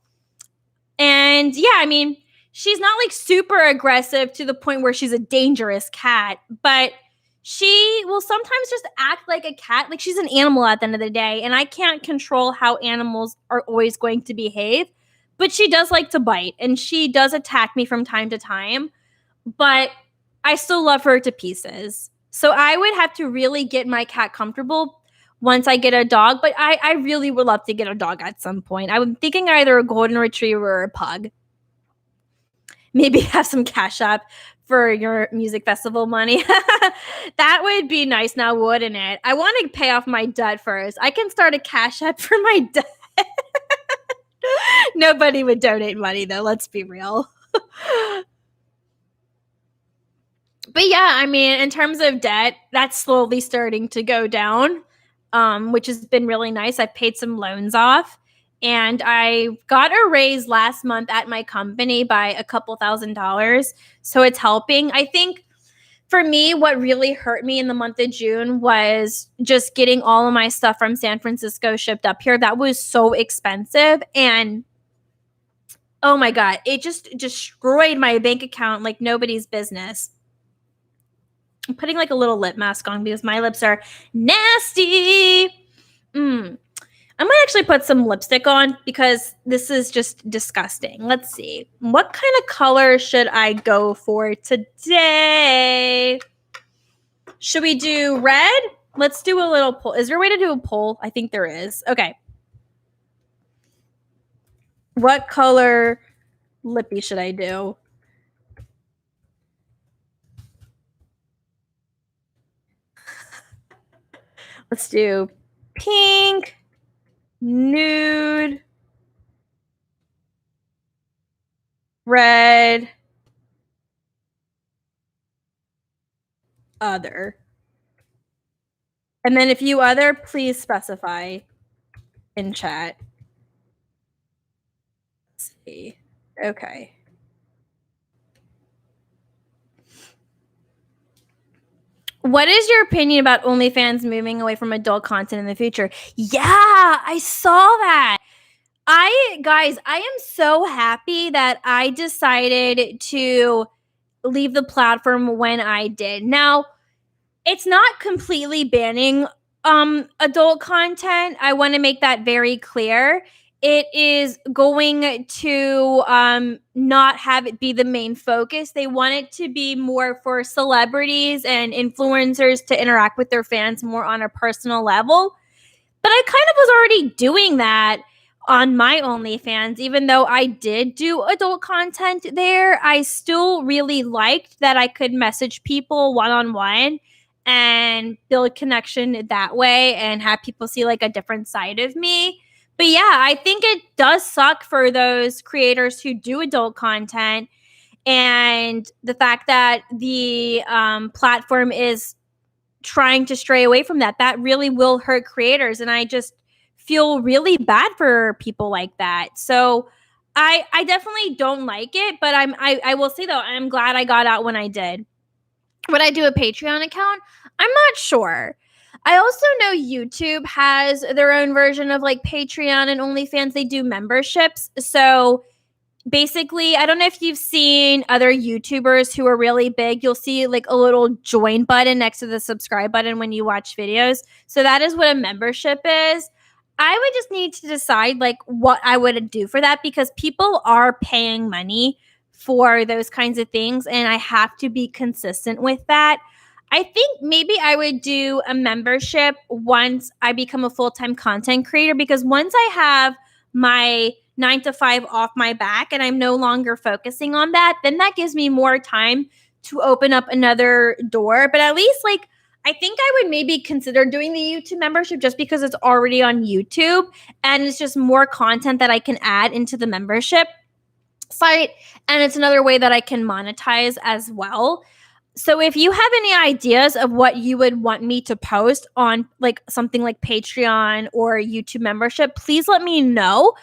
And yeah, I mean, she's not like super aggressive to the point where she's a dangerous cat, but she will sometimes just act like a cat. Like she's an animal at the end of the day. And I can't control how animals are always going to behave, but she does like to bite and she does attack me from time to time, but I still love her to pieces. So I would have to really get my cat comfortable once I get a dog, but I really would love to get a dog at some point. I'm thinking either a golden retriever or a pug. Maybe have some cash up for your music festival money. That would be nice now, wouldn't it? I want to pay off my debt first. I can start a cash app for my debt. Nobody would donate money though, let's be real. But yeah, I mean, in terms of debt, that's slowly starting to go down. Which has been really nice. I've paid some loans off and I got a raise last month at my company by a couple $1,000s. So it's helping. I think for me, what really hurt me in the month of June was just getting all of my stuff from San Francisco shipped up here. That was so expensive. And oh my God, it just destroyed my bank account like nobody's business. I'm putting like a little lip mask on because my lips are nasty. I might actually put some lipstick on because this is just disgusting. Let's see. What kind of color should I go for today? Should we do red? Let's do a little poll. Is there a way to do a poll? I think there is. Okay. What color lippy should I do? Let's do pink, nude, red, other. And then if you other, please specify in chat. Let's see. Okay. What is your opinion about OnlyFans moving away from adult content in the future? Yeah, I saw that. Guys, I am so happy that I decided to leave the platform when I did. Now, it's not completely banning adult content. I want to make that very clear. It is going to not have it be the main focus. They want it to be more for celebrities and influencers to interact with their fans more on a personal level. But I kind of was already doing that on my OnlyFans. Even though I did do adult content there, I still really liked that I could message people one-on-one and build connection that way and have people see like a different side of me. But yeah, I think it does suck for those creators who do adult content and the fact that the platform is trying to stray away from that. That really will hurt creators. And I just feel really bad for people like that. So I definitely don't like it, but I will say though, I'm glad I got out when I did. Would I do a Patreon account? I'm not sure. I also know YouTube has their own version of like Patreon and OnlyFans. They do memberships. So basically, I don't know if you've seen other YouTubers who are really big. You'll see like a little join button next to the subscribe button when you watch videos. So that is what a membership is. I would just need to decide like what I would do for that because people are paying money for those kinds of things and I have to be consistent with that. I think maybe I would do a membership once I become a full-time content creator because once I have my 9 to 5 off my back and I'm no longer focusing on that, then that gives me more time to open up another door. But at least like I think I would maybe consider doing the YouTube membership just because it's already on YouTube and it's just more content that I can add into the membership site. And it's another way that I can monetize as well. So if you have any ideas of what you would want me to post on like something like Patreon or YouTube membership, please let me know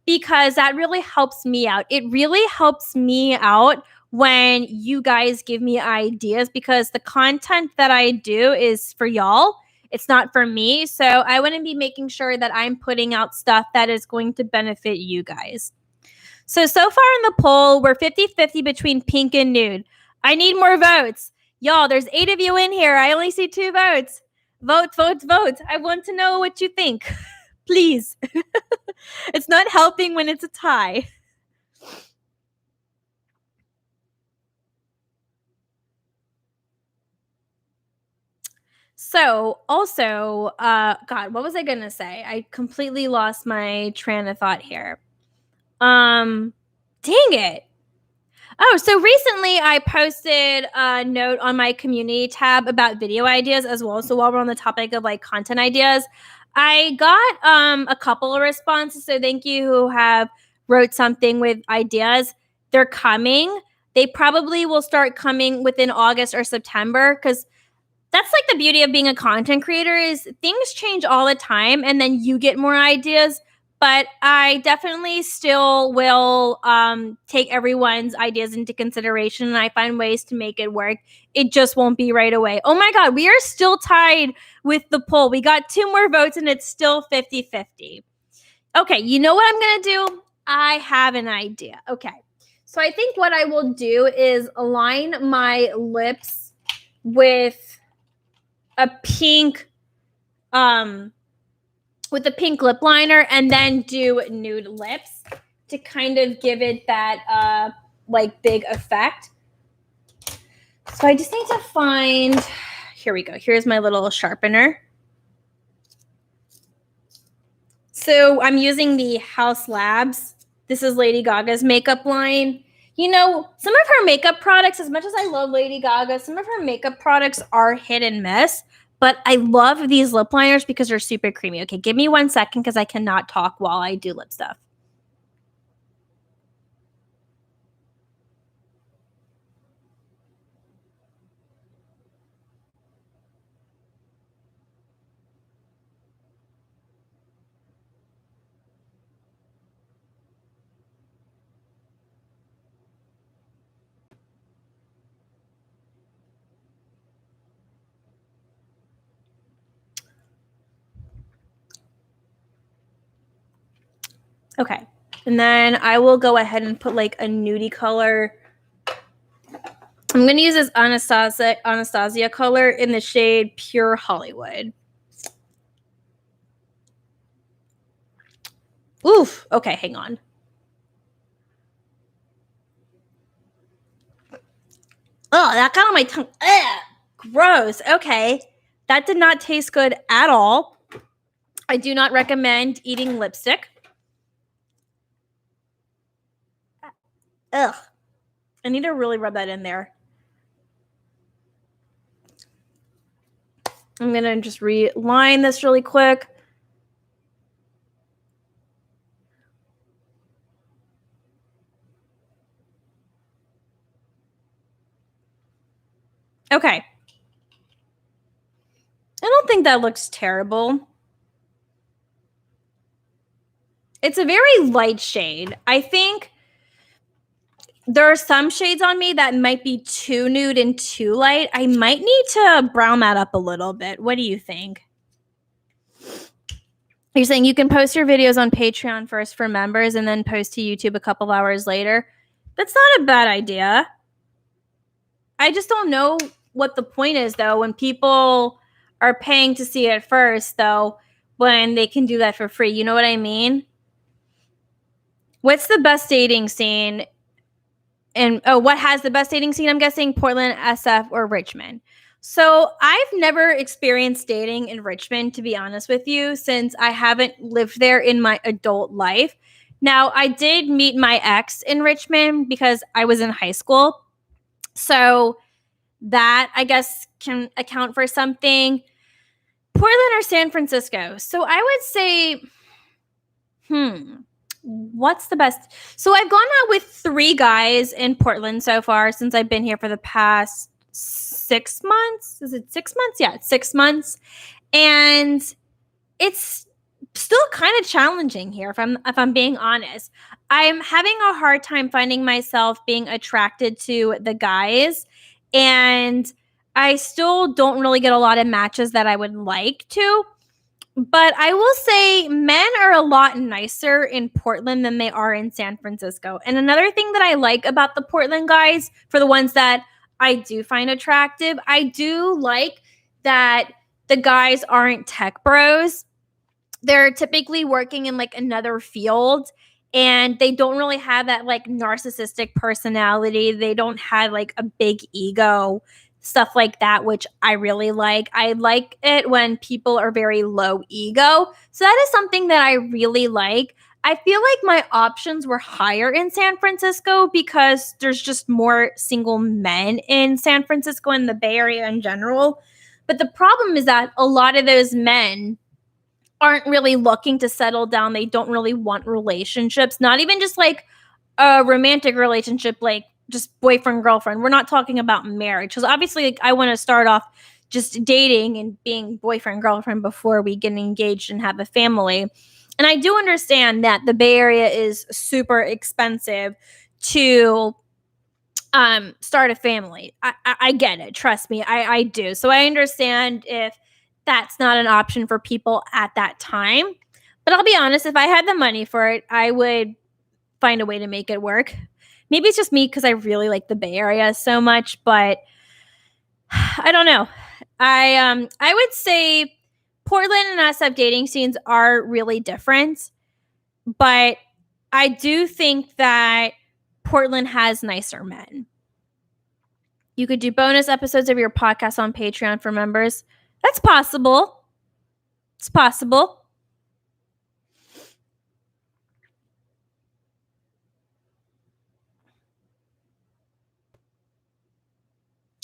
because that really helps me out. It really helps me out when you guys give me ideas because the content that I do is for y'all. It's not for me. So I want to be making sure that I'm putting out stuff that is going to benefit you guys. So far in the poll, we're 50-50 between pink and nude. I need more votes. Y'all, there's 8 of you in here. I only see 2 votes. Vote, vote, vote. I want to know what you think. Please. It's not helping when it's a tie. So, also, God, what was I going to say? I completely lost my train of thought here. Dang it. Oh, so recently I posted a note on my community tab about video ideas as well. So while we're on the topic of like content ideas, I got a couple of responses. So thank you who have wrote something with ideas. They're coming. They probably will start coming within August or September because that's like the beauty of being a content creator is things change all the time and then you get more ideas but I definitely still will take everyone's ideas into consideration and I find ways to make it work. It just won't be right away. Oh my God, we are still tied with the poll. We got 2 more votes and it's still 50-50. Okay, you know what I'm going to do? I have an idea. Okay, so I think what I will do is align my lips with a pink with a pink lip liner and then do nude lips to kind of give it that like big effect. So I just need to find, here we go. Here's my little sharpener. So I'm using the House Labs. This is Lady Gaga's makeup line. You know, some of her makeup products, as much as I love Lady Gaga, some of her makeup products are hit and miss. But I love these lip liners because they're super creamy. Okay, give me 1 second because I cannot talk while I do lip stuff. Okay, and then I will go ahead and put like a nudie color. I'm going to use this Anastasia color in the shade Pure Hollywood. Oof. Okay, hang on. Oh, that got on my tongue. Ugh, gross. Okay. That did not taste good at all. I do not recommend eating lipstick. Ugh. I need to really rub that in there. I'm going to just reline this really quick. Okay. I don't think that looks terrible. It's a very light shade. I think There are some shades on me that might be too nude and too light. I might need to brown that up a little bit. What do you think? You're saying you can post your videos on Patreon first for members and then post to YouTube a couple hours later. That's not a bad idea. I just don't know what the point is, though, when people are paying to see it first, though, when they can do that for free. You know what I mean? What's the best dating scene? And what has the best dating scene? I'm guessing Portland, SF, or Richmond. So I've never experienced dating in Richmond, to be honest with you, since I haven't lived there in my adult life. Now, I did meet my ex in Richmond because I was in high school. So that, I guess, can account for something. Portland or San Francisco? So I would say, what's the best? So I've gone out with 3 guys in Portland so far since I've been here for the past 6 months. Is it 6 months? Yeah, it's 6 months. And it's still kind of challenging here if I'm being honest. I'm having a hard time finding myself being attracted to the guys, and I still don't really get a lot of matches that I would like to. But I will say men are a lot nicer in Portland than they are in San Francisco. And another thing that I like about the Portland guys, for the ones that I do find attractive, I do like that the guys aren't tech bros. They're typically working in like another field, and they don't really have that like narcissistic personality. They don't have like a big ego, stuff like that, which I really like. I like it when people are very low ego. So that is something that I really like. I feel like my options were higher in San Francisco because there's just more single men in San Francisco and the Bay Area in general. But the problem is that a lot of those men aren't really looking to settle down. They don't really want relationships, not even just like a romantic relationship, like just boyfriend, girlfriend. We're not talking about marriage, because obviously like, I want to start off just dating and being boyfriend, girlfriend before we get engaged and have a family. And I do understand that the Bay Area is super expensive to start a family. I get it. Trust me, I do. So I understand if that's not an option for people at that time. But I'll be honest, if I had the money for it, I would find a way to make it work. Maybe it's just me because I really like the Bay Area so much, but I don't know. I would say Portland and SF dating scenes are really different, but I do think that Portland has nicer men. You could do bonus episodes of your podcast on Patreon for members. That's possible. It's possible.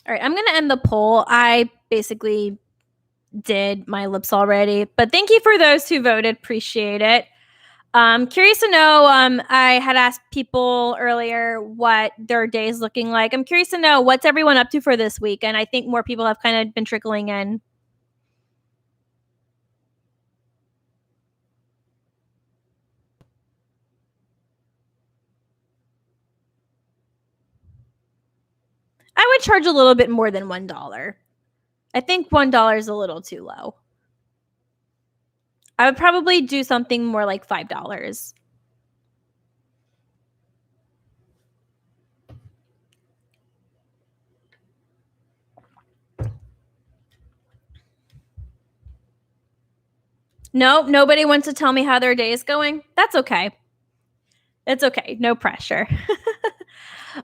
All right, I'm going to end the poll. I basically did my lips already, but thank you for those who voted. Appreciate it. Curious to know, I had asked people earlier what their day is looking like. I'm curious to know what's everyone up to for this week, and I think more people have kind of been trickling in. I would charge a little bit more than $1. I think $1 is a little too low. I would probably do something more like $5. No, nobody wants to tell me how their day is going. That's okay. It's okay. No pressure.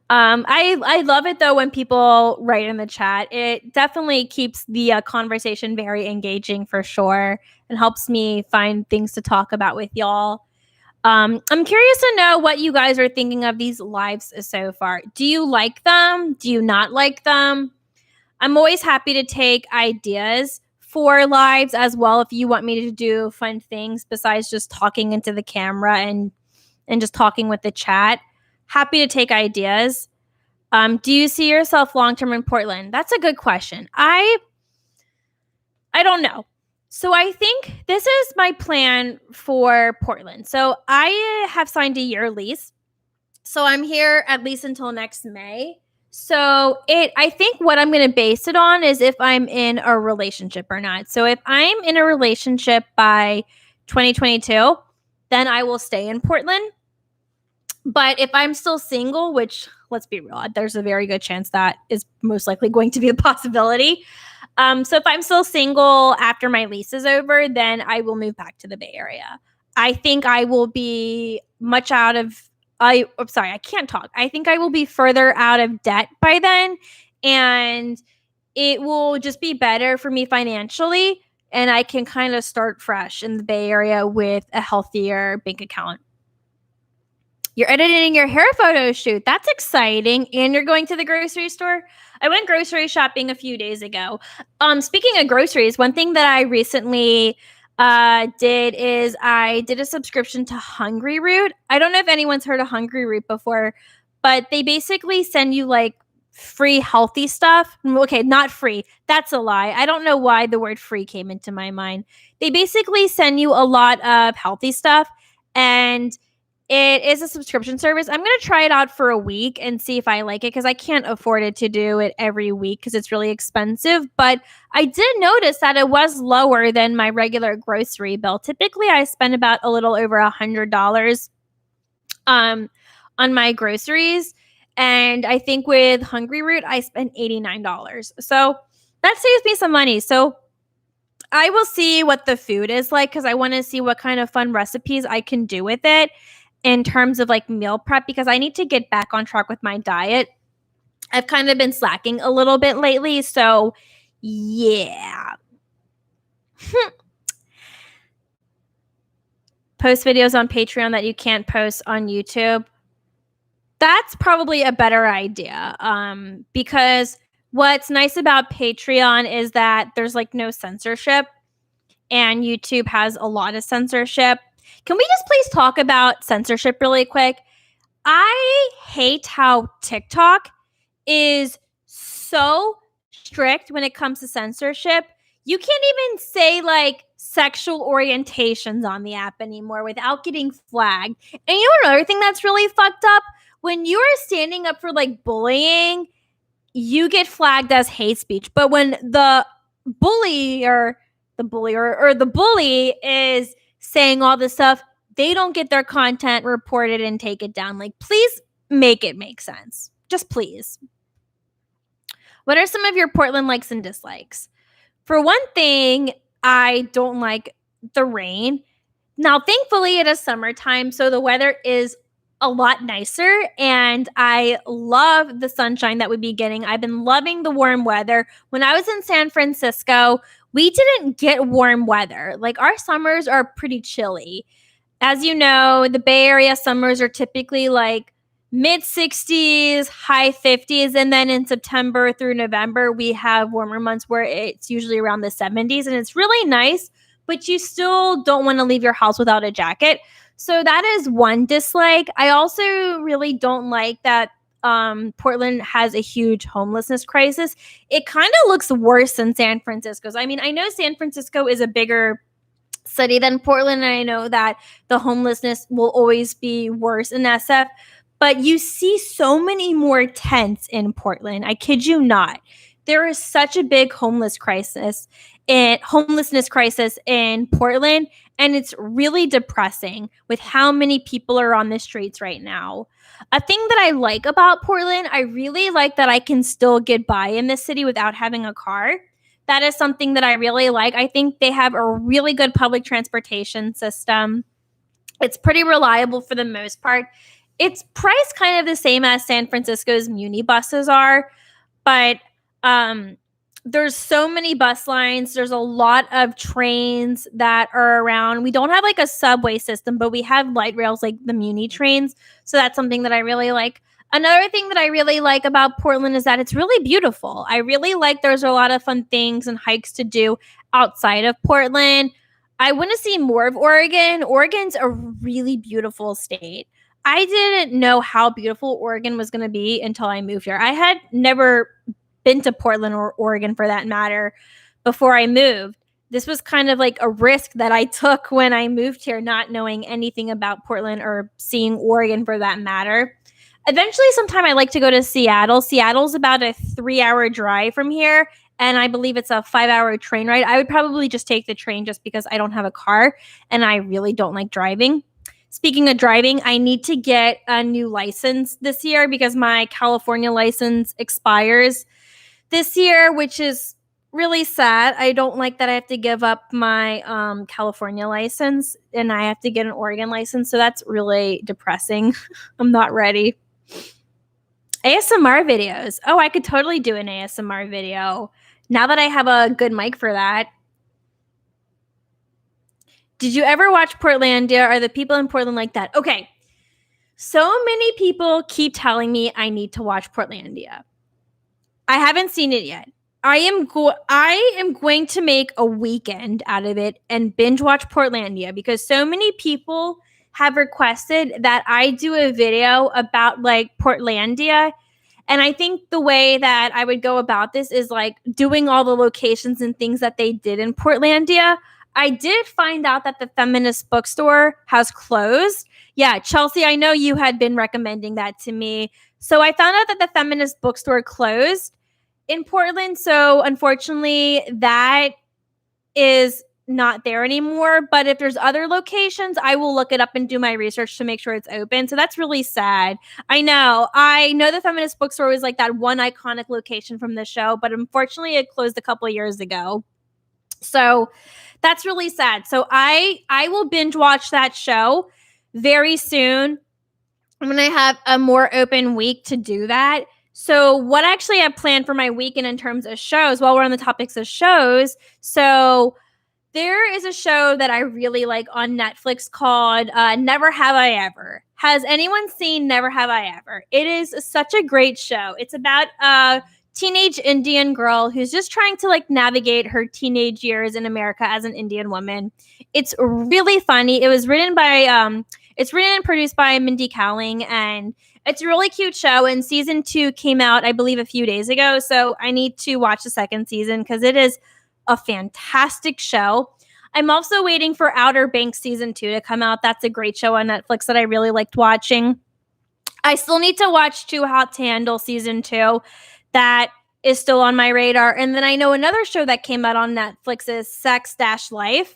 I love it though when people write in the chat. It definitely keeps the conversation very engaging for sure, and helps me find things to talk about with y'all. I'm curious to know what you guys are thinking of these lives so far. Do you like them? Do you not like them? I'm always happy to take ideas for lives as well if you want me to do fun things besides just talking into the camera and just talking with the chat. Happy to take ideas. Do you see yourself long-term in Portland? That's a good question. I don't know. So I think this is my plan for Portland. So I have signed a year lease. So I'm here at least until next May. So I think what I'm going to base it on is if I'm in a relationship or not. So if I'm in a relationship by 2022, then I will stay in Portland. But if I'm still single, which let's be real, there's a very good chance that is most likely going to be a possibility. So if I'm still single after my lease is over, then I will move back to the Bay Area. I think I will be much out of I'm sorry, I can't talk. I think I will be further out of debt by then, and it will just be better for me financially, and I can kind of start fresh in the Bay Area with a healthier bank account. You're editing your hair photo shoot. That's exciting. And you're going to the grocery store? I went grocery shopping a few days ago. Speaking of groceries, one thing that I recently did is I did a subscription to Hungry Root. I don't know if anyone's heard of Hungry Root before, but they basically send you like free healthy stuff. Okay, not free. That's a lie. I don't know why the word free came into my mind. They basically send you a lot of healthy stuff, and it is a subscription service. I'm going to try it out for a week and see if I like it, because I can't afford it to do it every week because it's really expensive. But I did notice that it was lower than my regular grocery bill. Typically, I spend about a little over $100 on my groceries. And I think with Hungry Root, I spent $89. So that saves me some money. So I will see what the food is like, because I want to see what kind of fun recipes I can do with it in terms of like meal prep, because I need to get back on track with my diet. I've kind of been slacking a little bit lately. So yeah. Post videos on Patreon that you can't post on YouTube. That's probably a better idea. Because what's nice about Patreon is that there's like no censorship, and YouTube has a lot of censorship. Can we just please talk about censorship really quick? I hate how TikTok is so strict when it comes to censorship. You can't even say like sexual orientations on the app anymore without getting flagged. And you know another thing that's really fucked up? When you are standing up for like bullying, you get flagged as hate speech. But when the bully is saying all this stuff, they don't get their content reported and take it down. Like, please make it make sense. Just please. What are some of your Portland likes and dislikes? For one thing, I don't like the rain. Now, thankfully, it is summertime, so the weather is a lot nicer, and I love the sunshine that we'd be getting. I've been loving the warm weather. When I was in San Francisco, we didn't get warm weather. Like, our summers are pretty chilly. As you know, the Bay Area summers are typically like mid 60s, high 50s. And then in September through November, we have warmer months where it's usually around the 70s. And it's really nice, but you still don't want to leave your house without a jacket. So that is one dislike. I also really don't like that Portland has a huge homelessness crisis. It kind of looks worse than San Francisco's. I mean, I know San Francisco is a bigger city than Portland, and I know that the homelessness will always be worse in SF, but you see so many more tents in Portland. I kid you not. There is such a big homelessness crisis in Portland, and it's really depressing with how many people are on the streets right now. A thing that I like about Portland, I really like that I can still get by in this city without having a car. That is something that I really like. I think they have a really good public transportation system. It's pretty reliable for the most part. It's priced kind of the same as San Francisco's muni buses are, but there's so many bus lines. There's a lot of trains that are around. We don't have like a subway system, but we have light rails like the muni trains. So that's something that I really like. Another thing that I really like about Portland is that it's really beautiful. I really like there's a lot of fun things and hikes to do outside of Portland. I want to see more of Oregon. Oregon's a really beautiful state. I didn't know how beautiful Oregon was going to be until I moved here. I had never been to Portland or Oregon for that matter before I moved. This was kind of like a risk that I took when I moved here, not knowing anything about Portland or seeing Oregon for that matter. Eventually, sometime I like to go to Seattle. Seattle's about a 3-hour drive from here, and I believe it's a 5-hour train ride. I would probably just take the train just because I don't have a car and I really don't like driving. Speaking of driving, I need to get a new license this year because my California license expires this year, which is really sad. I don't like that I have to give up my California license and I have to get an Oregon license. So that's really depressing. I'm not ready. ASMR videos. Oh, I could totally do an ASMR video now that I have a good mic for that. Did you ever watch Portlandia? Are the people in Portland like that? Okay. So many people keep telling me I need to watch Portlandia. I haven't seen it yet. I am going to make a weekend out of it and binge watch Portlandia because so many people have requested that I do a video about like Portlandia. And I think the way that I would go about this is like doing all the locations and things that they did in Portlandia. I did find out that the feminist bookstore has closed. Yeah, Chelsea, I know you had been recommending that to me. So I found out that the feminist bookstore closed in Portland. So unfortunately, that is not there anymore. But if there's other locations, I will look it up and do my research to make sure it's open. So that's really sad. I know the feminist bookstore was like that one iconic location from the show, but unfortunately it closed a couple of years ago. So that's really sad. So I will binge watch that show very soon. I'm going to have a more open week to do that. So what actually I have planned for my weekend in terms of shows, while we're on the topics of shows, so there is a show that I really like on Netflix called Never Have I Ever. Has anyone seen Never Have I Ever? It is such a great show. It's about a teenage Indian girl who's just trying to like navigate her teenage years in America as an Indian woman. It's really funny. It's written and produced by Mindy Kaling, and it's a really cute show. And season 2 came out, I believe, a few days ago. So I need to watch the second season because it is a fantastic show. I'm also waiting for Outer Banks season 2 to come out. That's a great show on Netflix that I really liked watching. I still need to watch Too Hot to Handle season 2. That is still on my radar. And then I know another show that came out on Netflix is Sex Life.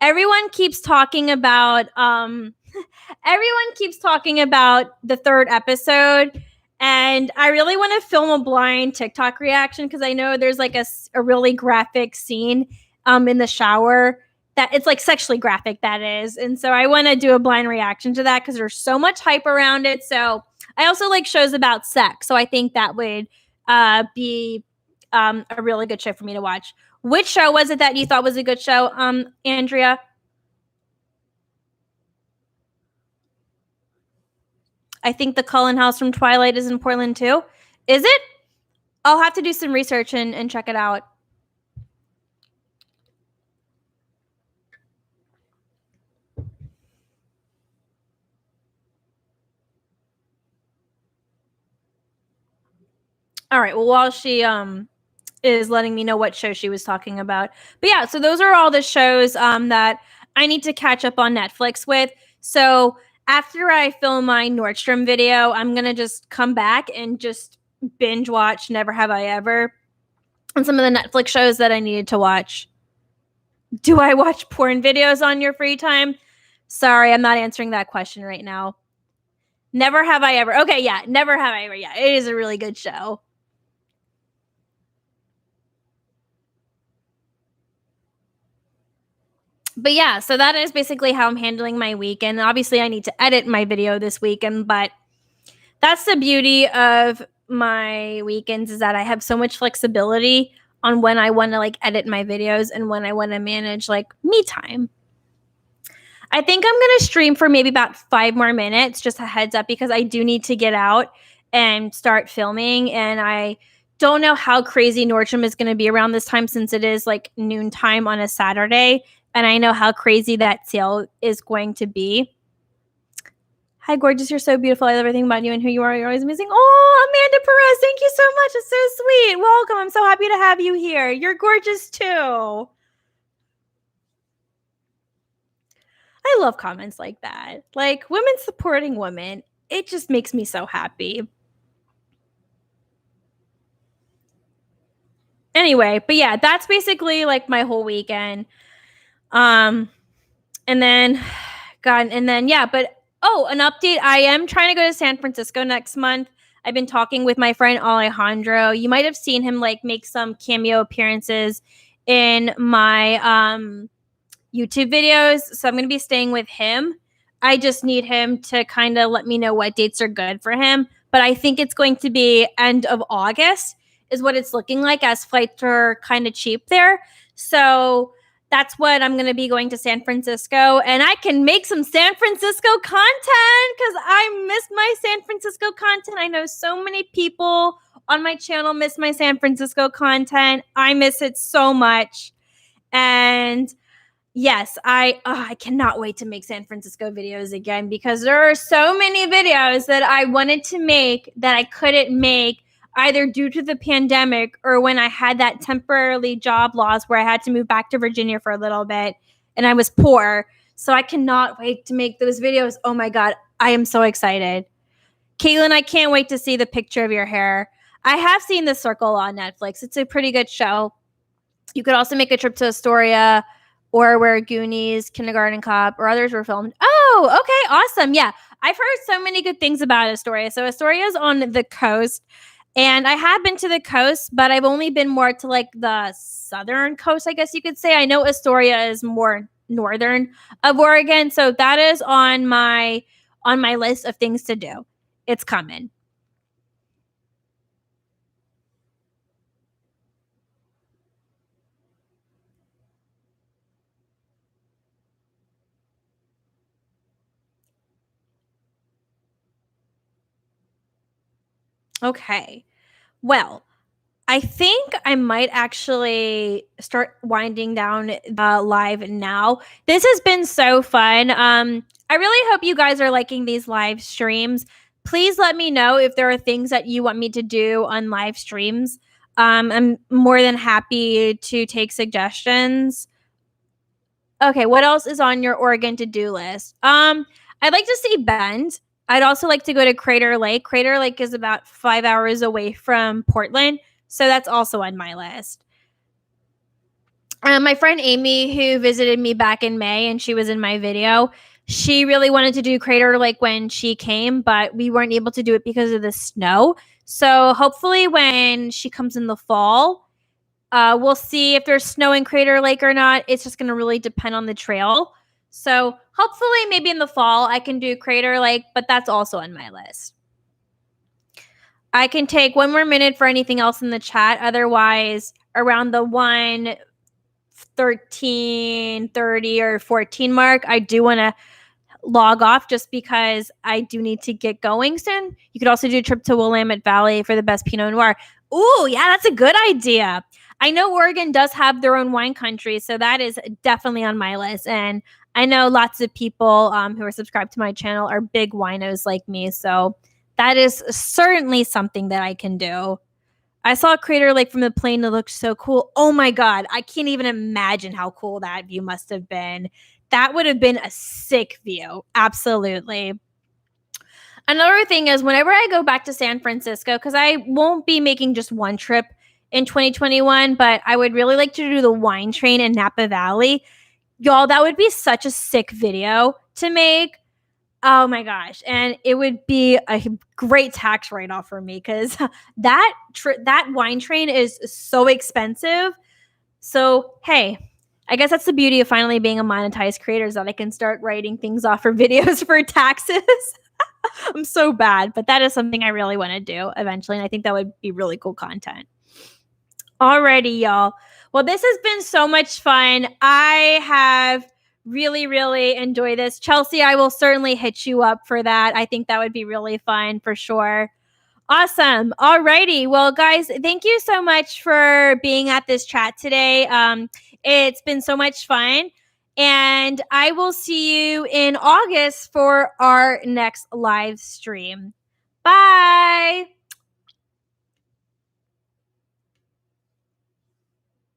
Everyone keeps talking about the third episode. And I really want to film a blind TikTok reaction because I know there's like a really graphic scene in the shower that it's like sexually graphic, that is. And so I want to do a blind reaction to that because there's so much hype around it. So I also like shows about sex. So I think that would be a really good show for me to watch. Which show was it that you thought was a good show, Andrea? I think the Cullen House from Twilight is in Portland too. Is it? I'll have to do some research and check it out. All right. Well, while she is letting me know what show she was talking about. But yeah, so those are all the shows that I need to catch up on Netflix with. So after I film my Nordstrom video, I'm going to just come back and just binge watch Never Have I Ever and some of the Netflix shows that I needed to watch. Do I watch porn videos on your free time? Sorry, I'm not answering that question right now. Never Have I Ever. Okay, yeah, Never Have I Ever. Yeah, it is a really good show. But yeah, so that is basically how I'm handling my weekend. Obviously, I need to edit my video this weekend, but that's the beauty of my weekends is that I have so much flexibility on when I want to like edit my videos and when I want to manage like me time. I think I'm going to stream for maybe about 5 more minutes, just a heads up, because I do need to get out and start filming. And I don't know how crazy Nordstrom is going to be around this time since it is like noontime on a Saturday. And I know how crazy that sale is going to be. Hi, gorgeous. You're so beautiful. I love everything about you and who you are. You're always amazing. Oh, Amanda Perez, thank you so much. It's so sweet. Welcome. I'm so happy to have you here. You're gorgeous too. I love comments like that. Like women supporting women. it just makes me so happy. Anyway, but yeah, that's basically like my whole weekend. And then yeah, but an update. I am trying to go to San Francisco next month. I've been talking with my friend Alejandro. You might have seen him like make some cameo appearances in my YouTube videos. So I'm going to be staying with him. I just need him to kind of let me know what dates are good for him. But I think it's going to be end of August is what it's looking like, as flights are kind of cheap there. So that's what I'm going to be going to San Francisco, and I can make some San Francisco content because I miss my San Francisco content. I know so many people on my channel miss my San Francisco content. I miss it so much. And yes, I cannot wait to make San Francisco videos again, because there are so many videos that I wanted to make that I couldn't make, either due to the pandemic or when I had that temporarily job loss where I had to move back to Virginia for a little bit and I was poor. So I cannot wait to make those videos. Oh my God, I am so excited. Caitlin, I can't wait to see the picture of your hair. I have seen The Circle on Netflix. It's a pretty good show. You could also make a trip to Astoria, or where Goonies, Kindergarten Cop, or others were filmed. Oh, okay, awesome. Yeah, I've heard so many good things about Astoria. So Astoria is on the coast, and I have been to the coast, but I've only been more to like the southern coast, I guess you could say. I know Astoria is more northern of Oregon, so that is on my list of things to do. It's coming. Okay. Well, I think I might actually start winding down the live now. This has been so fun. I really hope you guys are liking these live streams. Please let me know if there are things that you want me to do on live streams. I'm more than happy to take suggestions. Okay, what else is on your Oregon to-do list? I'd like to see Bend. I'd also like to go to Crater Lake. Crater Lake is about 5 hours away from Portland, so that's also on my list. My friend Amy, who visited me back in May and she was in my video, she really wanted to do Crater Lake when she came, but we weren't able to do it because of the snow. So hopefully when she comes in the fall, we'll see if there's snow in Crater Lake or not. It's just going to really depend on the trail. So hopefully maybe in the fall I can do Crater Lake, but that's also on my list. I can take one more minute for anything else in the chat. Otherwise, around the 1:13:30 or 14 mark, I do want to log off just because I do need to get going soon. You could also do a trip to Willamette Valley for the best Pinot Noir. Ooh, yeah, that's a good idea. I know Oregon does have their own wine country, so that is definitely on my list. And I know lots of people who are subscribed to my channel are big winos like me, so that is certainly something that I can do. I saw Crater Lake from the plane. It looked so cool. Oh my God. I can't even imagine how cool that view must have been. That would have been a sick view. Absolutely. Another thing is, whenever I go back to San Francisco, because I won't be making just one trip in 2021, but I would really like to do the wine train in Napa Valley. Y'all, that would be such a sick video to make. Oh my gosh. And it would be a great tax write-off for me, because that wine train is so expensive. So, hey, I guess that's the beauty of finally being a monetized creator, is that I can start writing things off for videos for taxes. I'm so bad, but that is something I really want to do eventually. And I think that would be really cool content. Alrighty, y'all. Well, this has been so much fun. I have really, really enjoyed this. Chelsea, I will certainly hit you up for that. I think that would be really fun for sure. Awesome. Alrighty. Well, guys, thank you so much for being at this chat today. It's been so much fun. And I will see you in August for our next live stream. Bye.